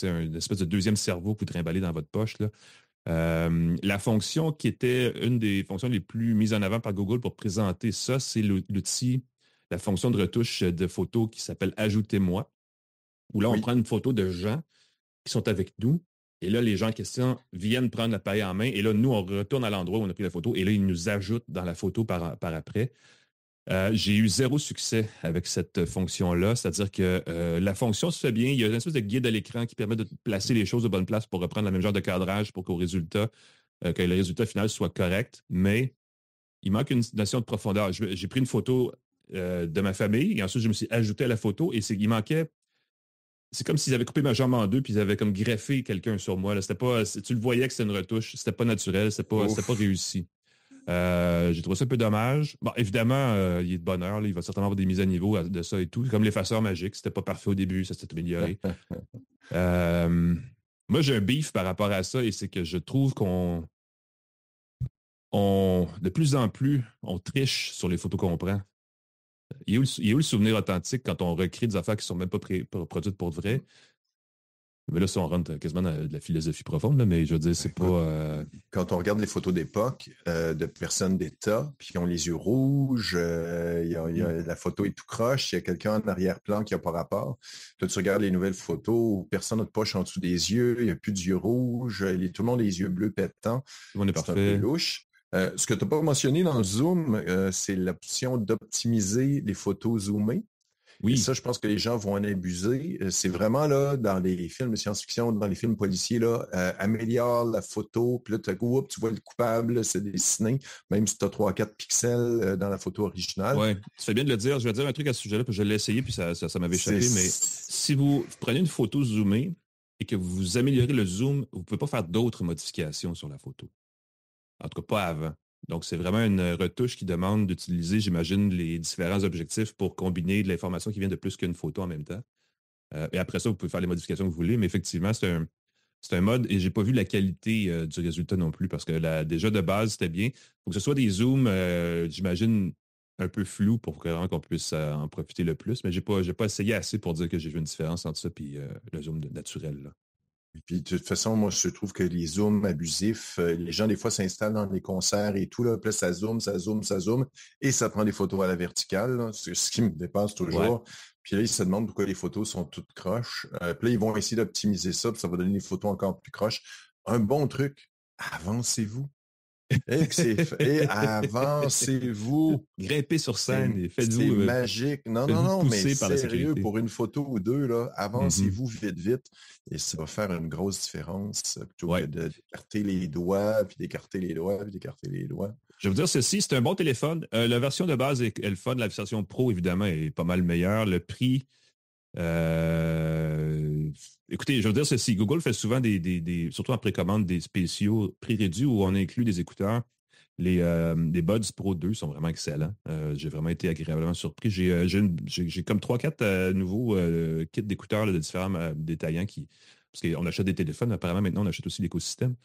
une espèce de deuxième cerveau que vous trimballez dans votre poche. Là. La fonction qui était une des fonctions les plus mises en avant par Google pour présenter ça, c'est l'outil, la fonction de retouche de photos qui s'appelle « Ajoutez-moi », où là, on prend une photo de gens qui sont avec nous. Et là, les gens en question viennent prendre l'appareil en main. Et là, nous, on retourne à l'endroit où on a pris la photo. Et là, ils nous ajoutent dans la photo par après. J'ai eu 0 succès avec cette fonction-là. C'est-à-dire que la fonction se fait bien. Il y a une espèce de guide à l'écran qui permet de placer les choses aux bonnes places pour reprendre le même genre de cadrage pour que le résultat final soit correct. Mais il manque une notion de profondeur. J'ai pris une photo de ma famille et ensuite, je me suis ajouté à la photo et il manquait. C'est comme s'ils avaient coupé ma jambe en deux puis ils avaient comme greffé quelqu'un sur moi. Là. C'était pas, tu le voyais que c'était une retouche. C'était pas naturel. C'était pas réussi. J'ai trouvé ça un peu dommage. Bon, évidemment, il est de bonne heure. Là, il va certainement avoir des mises à niveau de ça et tout. Comme l'effaceur magique, c'était pas parfait au début, ça s'est amélioré. Moi, j'ai un beef par rapport à ça et c'est que je trouve de plus en plus, on triche sur les photos qu'on prend. Il est où le souvenir authentique quand on recrée des affaires qui ne sont même pas produites pour de vrai? Mais là, ça, on rentre quasiment dans de la philosophie profonde, là, mais je veux dire, c'est pas...
Quand on regarde les photos d'époque de personnes d'État, puis qui ont les yeux rouges, la photo est tout croche, il y a quelqu'un en arrière-plan qui n'a pas rapport. Là, tu regardes les nouvelles photos où personne n'a de poche en dessous des yeux, il n'y a plus d'yeux rouges, tout le monde a les yeux bleus pétants.
Tout le monde est
parfait.
parfait.
Un peu louche. Ce que tu n'as pas mentionné dans le zoom, c'est l'option d'optimiser les photos zoomées.
Oui.
Et ça, je pense que les gens vont en abuser. C'est vraiment là, dans les films de science-fiction, dans les films policiers, là, améliore la photo, puis là, tu vois le coupable, c'est dessiné, même si tu as 3-4 pixels dans la photo originale.
Oui, tu fais bien de le dire. Je vais dire un truc à ce sujet-là, puis je l'ai essayé, puis ça m'avait échappé, mais si vous prenez une photo zoomée et que vous améliorez le zoom, vous ne pouvez pas faire d'autres modifications sur la photo. En tout cas, pas avant. Donc, c'est vraiment une retouche qui demande d'utiliser, j'imagine, les différents objectifs pour combiner de l'information qui vient de plus qu'une photo en même temps. Et après ça, vous pouvez faire les modifications que vous voulez, mais effectivement, c'est un mode et je n'ai pas vu la qualité du résultat non plus parce que déjà de base, c'était bien. Il faut que ce soit des zooms, j'imagine, un peu flous pour vraiment qu'on puisse en profiter le plus, mais je n'ai pas essayé assez pour dire que j'ai vu une différence entre ça et le zoom naturel. Là.
Puis de toute façon, moi, je trouve que les zooms abusifs, les gens, des fois, s'installent dans les concerts et tout, là, puis là, ça zoome, et ça prend des photos à la verticale, là, c'est ce qui me dépasse toujours. Ouais. Puis là, ils se demandent pourquoi les photos sont toutes croches. Puis là, ils vont essayer d'optimiser ça, puis ça va donner des photos encore plus croches. Un bon truc, avancez-vous. Et avancez-vous.
Grimpez sur scène et faites-vous.
C'est magique. Non, mais sérieux, pour une photo ou deux, là, avancez-vous vite. Et ça va faire une grosse différence plutôt que d'écarter les doigts, puis d'écarter les doigts, puis d'écarter les doigts.
Je veux dire ceci, c'est un bon téléphone. La version de base est le fun. La version Pro, évidemment, est pas mal meilleure. Le prix... écoutez, je veux dire ceci. Google fait souvent surtout en précommande, des spéciaux prix réduits où on inclut des écouteurs. Les Buds Pro 2 sont vraiment excellents. J'ai vraiment été agréablement surpris. J'ai comme 3-4 nouveaux kits d'écouteurs de différents détaillants parce qu'on achète des téléphones, apparemment maintenant on achète aussi l'écosystème.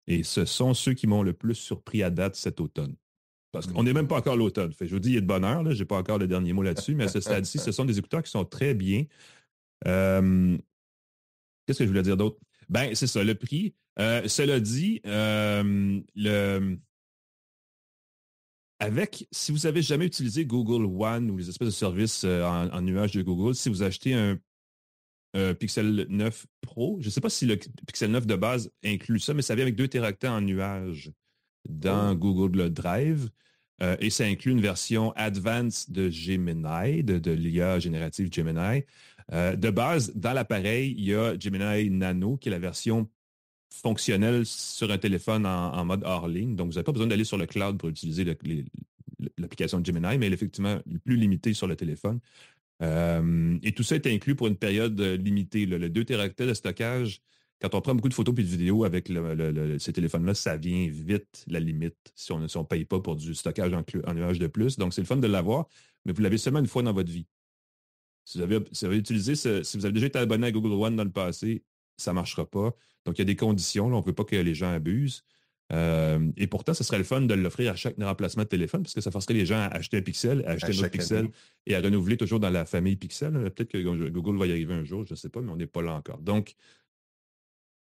Et ce sont ceux qui m'ont le plus surpris à date cet automne. Parce qu'on n'est même pas encore l'automne. Je vous dis, il y a de bonne heure, je n'ai pas encore le dernier mot là-dessus, mais à ce stade-ci, ce sont des écouteurs qui sont très bien. Qu'est-ce que je voulais dire d'autre? Ben, c'est ça, le prix. Cela dit, si vous n'avez jamais utilisé Google One ou les espèces de services en nuage de Google, si vous achetez un Pixel 9 Pro, je ne sais pas si le Pixel 9 de base inclut ça, mais ça vient avec 2 téraoctets en nuage dans Google Drive. Et ça inclut une version Advanced de Gemini, de l'IA générative Gemini. De base, dans l'appareil, il y a Gemini Nano, qui est la version fonctionnelle sur un téléphone en mode hors ligne. Donc, vous n'avez pas besoin d'aller sur le cloud pour utiliser l'application de Gemini, mais elle est effectivement plus limitée sur le téléphone. Et tout ça est inclus pour une période limitée. Le 2 téraoctets de stockage, quand on prend beaucoup de photos et de vidéos avec ces téléphones-là, ça vient vite la limite si on ne paye pas pour du stockage en nuage de plus. Donc, c'est le fun de l'avoir, mais vous l'avez seulement une fois dans votre vie. Si vous avez déjà été abonné à Google One dans le passé, ça ne marchera pas. Donc, il y a des conditions. Là, on ne veut pas que les gens abusent. Et pourtant, ce serait le fun de l'offrir à chaque remplacement de téléphone parce que ça forcerait les gens à acheter un Pixel, à acheter un autre Pixel et à renouveler toujours dans la famille Pixel. Peut-être que Google va y arriver un jour, je ne sais pas, mais on n'est pas là encore. Donc,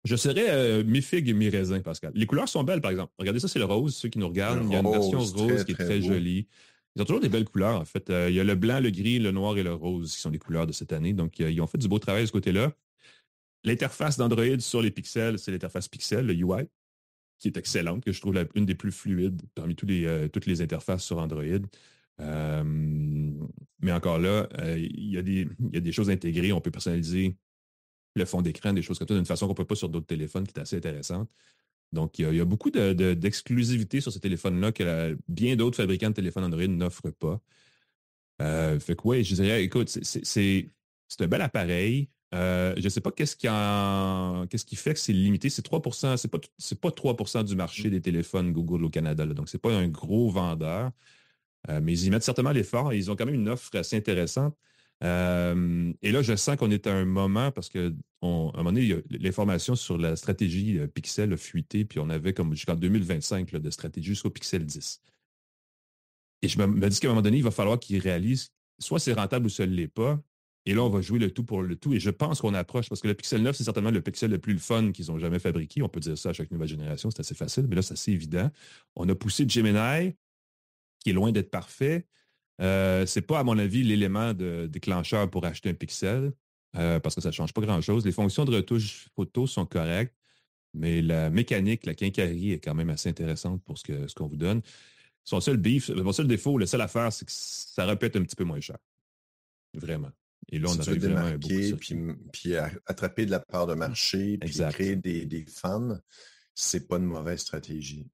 je serais mi-figue, mi-raisin, Pascal. Les couleurs sont belles, par exemple. Regardez ça, c'est le rose, ceux qui nous regardent. Il y a une version rose qui est très jolie. Ils ont toujours des belles couleurs, en fait. Il y a le blanc, le gris, le noir et le rose qui sont les couleurs de cette année. Donc, ils ont fait du beau travail de ce côté-là. L'interface d'Android sur les pixels, c'est l'interface Pixel, le UI, qui est excellente, que je trouve une des plus fluides parmi toutes les interfaces sur Android. Mais encore là, il y a des choses intégrées. On peut personnaliser le fond d'écran, des choses comme ça, d'une façon qu'on ne peut pas sur d'autres téléphones, qui est assez intéressante. Donc, il y a beaucoup d'exclusivité sur ces téléphones-là que bien d'autres fabricants de téléphones Android n'offrent pas. Fait que oui, je dirais, écoute, c'est un bel appareil. Je ne sais pas qu'est-ce qui fait que c'est limité. C'est 3%, c'est pas 3% du marché des téléphones Google au Canada. Là. Donc, c'est pas un gros vendeur. Mais ils y mettent certainement l'effort et ils ont quand même une offre assez intéressante. Et là, je sens qu'on est à un moment parce qu'à un moment donné, l'information sur la stratégie Pixel a fuité, puis on avait comme jusqu'en 2025 là, de stratégie jusqu'au Pixel 10. Et je me dis qu'à un moment donné, il va falloir qu'ils réalisent soit c'est rentable ou ça ne l'est pas. Et là, on va jouer le tout pour le tout. Et je pense qu'on approche, parce que le Pixel 9, c'est certainement le Pixel le plus fun qu'ils ont jamais fabriqué. On peut dire ça à chaque nouvelle génération, c'est assez facile, mais là, c'est assez évident. On a poussé Gemini, qui est loin d'être parfait. C'est pas, à mon avis, l'élément déclencheur pour acheter un Pixel, parce que ça ne change pas grand-chose. Les fonctions de retouche photo sont correctes, mais la mécanique, la quincaillerie est quand même assez intéressante pour ce qu'on vous donne. Son seul défaut, la seule affaire, c'est que ça aurait pu être un petit peu moins cher. Vraiment. Et là, on aurait vraiment un beau
puis attraper de la part de marché, puis créer des fans, c'est pas une mauvaise stratégie.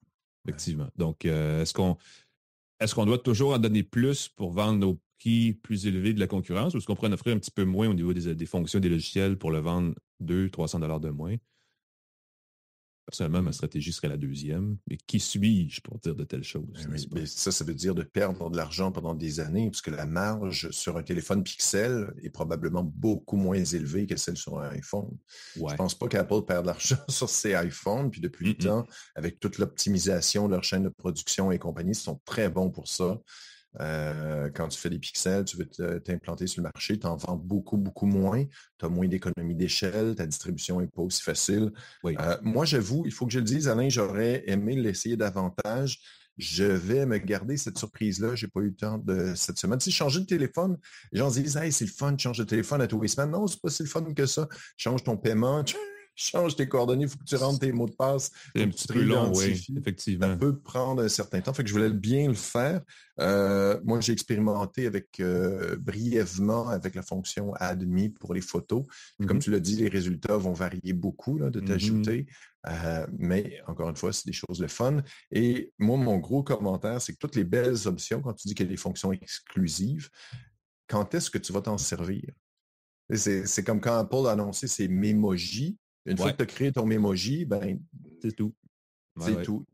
Effectivement. Donc, est-ce qu'on doit toujours en donner plus pour vendre nos prix plus élevés de la concurrence, ou est-ce qu'on pourrait en offrir un petit peu moins au niveau des fonctions des logiciels pour le vendre 200-300 $ de moins? Personnellement, ma stratégie serait la deuxième. Mais qui suis-je pour dire de telles choses?
Mais ça veut dire de perdre de l'argent pendant des années, puisque la marge sur un téléphone Pixel est probablement beaucoup moins élevée que celle sur un iPhone. Ouais. Je ne pense pas qu'Apple perd de l'argent sur ses iPhones, puis depuis le temps, avec toute l'optimisation de leur chaîne de production et compagnie, ils sont très bons pour ça. Quand tu fais des pixels, tu veux t'implanter sur le marché, tu en vends beaucoup, beaucoup moins. Tu as moins d'économie d'échelle, ta distribution n'est pas aussi facile. Oui. Moi, j'avoue, il faut que je le dise, Alain, j'aurais aimé l'essayer davantage. Je vais me garder cette surprise-là. Je n'ai pas eu le temps de cette semaine. Si je changeais de téléphone, les gens se disent « Hey, c'est le fun de changer de téléphone à tous les semaines. » Non, c'est pas si le fun que ça. Change ton paiement, change tes coordonnées, il faut que tu rentres tes mots de passe.
C'est un petit peu long, oui, effectivement.
Ça peut prendre un certain temps. Fait que je voulais bien le faire. Moi, j'ai expérimenté brièvement avec la fonction Add Me pour les photos. Comme tu l'as dit, les résultats vont varier beaucoup là, de t'ajouter. Mais encore une fois, c'est des choses le fun. Et moi, mon gros commentaire, c'est que toutes les belles options, quand tu dis qu'il y a des fonctions exclusives, quand est-ce que tu vas t'en servir? C'est comme quand Apple a annoncé ses Memoji. Une fois que tu as créé ton Memoji, ben
c'est tout.
C'est tout.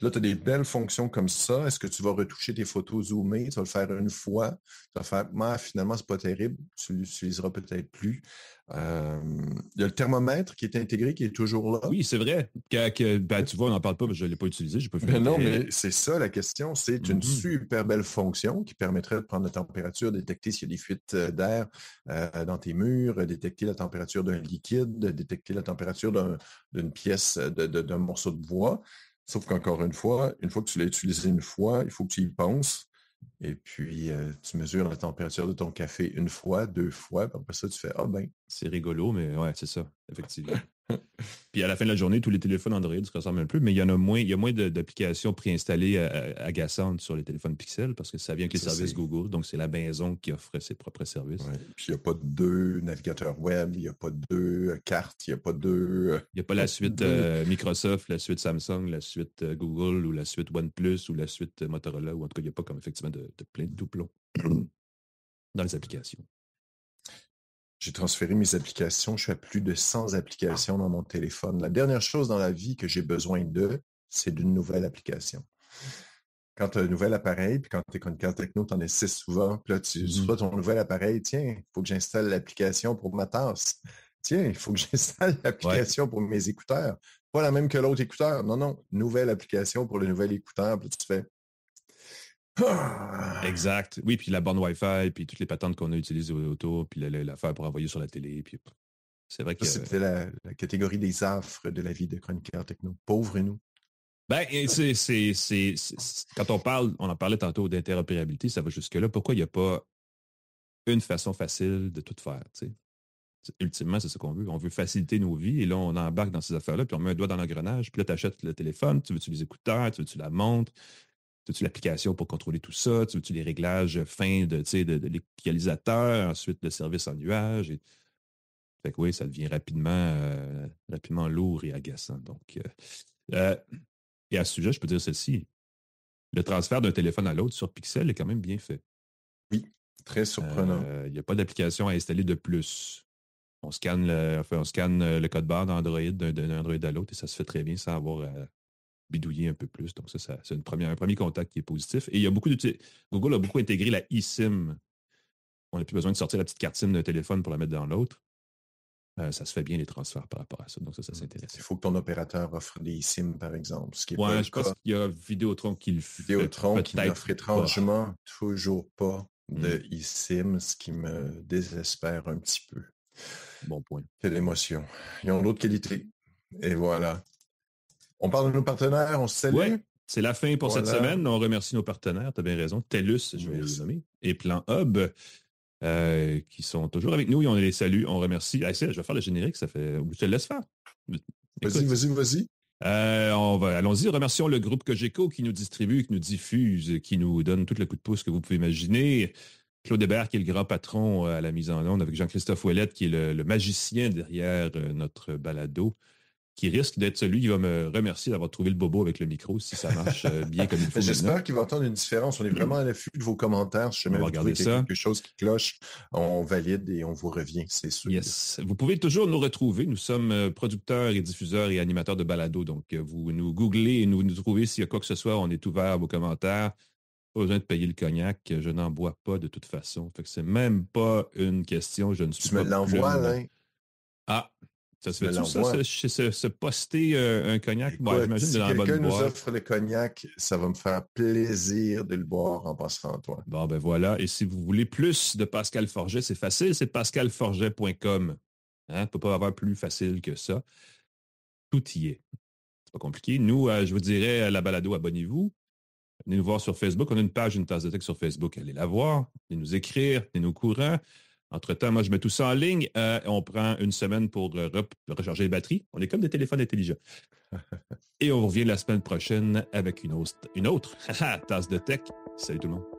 Là, tu as des belles fonctions comme ça. Est-ce que tu vas retoucher tes photos zoomées? Tu vas le faire une fois. Tu vas faire, finalement, c'est pas terrible. Tu l'utiliseras peut-être plus. Il y a le thermomètre qui est intégré, qui est toujours là.
Oui, c'est vrai. Tu vois, on n'en parle pas, je ne l'ai pas utilisé.
Non, mais c'est ça la question. C'est une super belle fonction qui permettrait de prendre la température, détecter s'il y a des fuites d'air dans tes murs, détecter la température d'un liquide, détecter la température d'une pièce, d'un morceau de bois. Sauf qu'encore une fois que tu l'as utilisé une fois, il faut que tu y penses. Et puis, tu mesures la température de ton café une fois, 2 fois, puis après ça, tu fais « Ah ben. »
C'est rigolo, mais ouais, c'est ça, effectivement. Puis à la fin de la journée, tous les téléphones Android se ressemblent un peu, mais il y a moins d'applications préinstallées agaçantes sur les téléphones Pixel parce que ça vient avec les services Google, donc c'est la maison qui offre ses propres services.
Ouais. Puis il n'y a pas 2 navigateurs web, il n'y a pas 2 cartes, il n'y a pas 2...
Il n'y a pas la suite Microsoft, la suite Samsung, la suite Google ou la suite OnePlus ou la suite Motorola, ou en tout cas, il n'y a pas comme effectivement de plein de doublons dans les applications.
J'ai transféré mes applications. Je suis à plus de 100 applications dans mon téléphone. La dernière chose dans la vie que j'ai besoin c'est d'une nouvelle application. Quand tu as un nouvel appareil, puis quand tu es chroniqueur techno, tu en essaies souvent. Puis là, tu reçois ton nouvel appareil. Tiens, il faut que j'installe l'application pour ma tasse. Tiens, il faut que j'installe l'application pour mes écouteurs. Pas la même que l'autre écouteur. Non, nouvelle application pour le nouvel écouteur. Puis tu fais...
Exact. Oui, puis la borne Wi-Fi, puis toutes les patentes qu'on a utilisées autour, puis l'affaire pour envoyer sur la télé. Puis c'est vrai que
c'était la catégorie des affres de la vie de chroniqueur techno. Pauvre nous.
Ben, quand on en parlait tantôt d'interopérabilité, ça va jusque-là. Pourquoi il n'y a pas une façon facile de tout faire, tu sais? Ultimement, c'est ce qu'on veut. On veut faciliter nos vies et là, on embarque dans ces affaires-là, puis on met un doigt dans l'engrenage, puis là, tu achètes le téléphone, tu veux-tu les écouteurs, tu veux-tu la montre, tu veux-tu l'application pour contrôler tout ça, tu veux-tu les réglages fins de l'équalisateur, ensuite le service en nuage. Fait que oui, ça devient rapidement lourd et agaçant. Donc, et à ce sujet, je peux dire ceci. Le transfert d'un téléphone à l'autre sur Pixel est quand même bien fait.
Oui, très surprenant.
Il n'y a pas d'application à installer de plus. On scanne le code barre d'Android d'un Android à l'autre et ça se fait très bien sans avoir à bidouiller un peu plus. Donc, ça c'est un premier contact qui est positif. Et il y a Google a beaucoup intégré la eSIM. On n'a plus besoin de sortir la petite carte SIM d'un téléphone pour la mettre dans l'autre. Ça se fait bien les transferts par rapport à ça. Donc, ça s'intéresse.
Il faut que ton opérateur offre des SIM, par exemple. Ce qui est
pas je pense qu'il y a Vidéotron qui le fait.
Vidéotron qui n'offre étrangement toujours pas de eSIM, ce qui me désespère un petit peu.
Bon point.
Quelle émotion. Ils ont d'autres qualités. Et voilà. On parle de nos partenaires, on se salue.
Ouais, c'est la fin pour cette semaine. On remercie nos partenaires, tu as bien raison. TELUS, je vais les nommer, et Plan Hub, qui sont toujours avec nous et on les salue, on remercie. Je vais faire le générique, ça fait... Je te le laisse faire.
Vas-y.
Allons-y, remercions le groupe Cogeco qui nous distribue, qui nous diffuse, qui nous donne tout le coup de pouce que vous pouvez imaginer. Claude Hébert, qui est le grand patron à la mise en onde, avec Jean-Christophe Ouellette, qui est le magicien derrière notre balado, qui risque d'être celui qui va me remercier d'avoir trouvé le bobo avec le micro, si ça marche bien comme il faut.
J'espère qu'il va entendre une différence. On est vraiment à l'affût de vos commentaires. Si jamais vous trouvez quelque chose qui cloche, on valide et on vous revient, c'est sûr.
Yes. Vous pouvez toujours nous retrouver. Nous sommes producteurs et diffuseurs et animateurs de balado. Donc, vous nous googlez et nous trouvez s'il y a quoi que ce soit. On est ouvert à vos commentaires. Pas besoin de payer le cognac. Je n'en bois pas de toute façon. Fait que c'est même pas une question. Je ne suis
pas. Tu me l'envoies, là?
Ah! Ça se fait tout ça, se poster un cognac?
Écoute, j'imagine si quelqu'un nous offre le cognac, ça va me faire plaisir de le boire en passant à toi.
Bon, ben voilà. Et si vous voulez plus de Pascal Forget, c'est facile, c'est pascalforget.com. On ne peut pas avoir plus facile que ça. Tout y est. C'est pas compliqué. Nous, je vous dirais, à la balado, abonnez-vous. Venez nous voir sur Facebook. On a une page, une tasse de tech sur Facebook. Allez la voir. Venez nous écrire. Venez nous au courant. Entre-temps, moi, je mets tout ça en ligne. On prend une semaine pour recharger les batteries. On est comme des téléphones intelligents. Et on revient la semaine prochaine avec une autre tasse de tech. Salut tout le monde.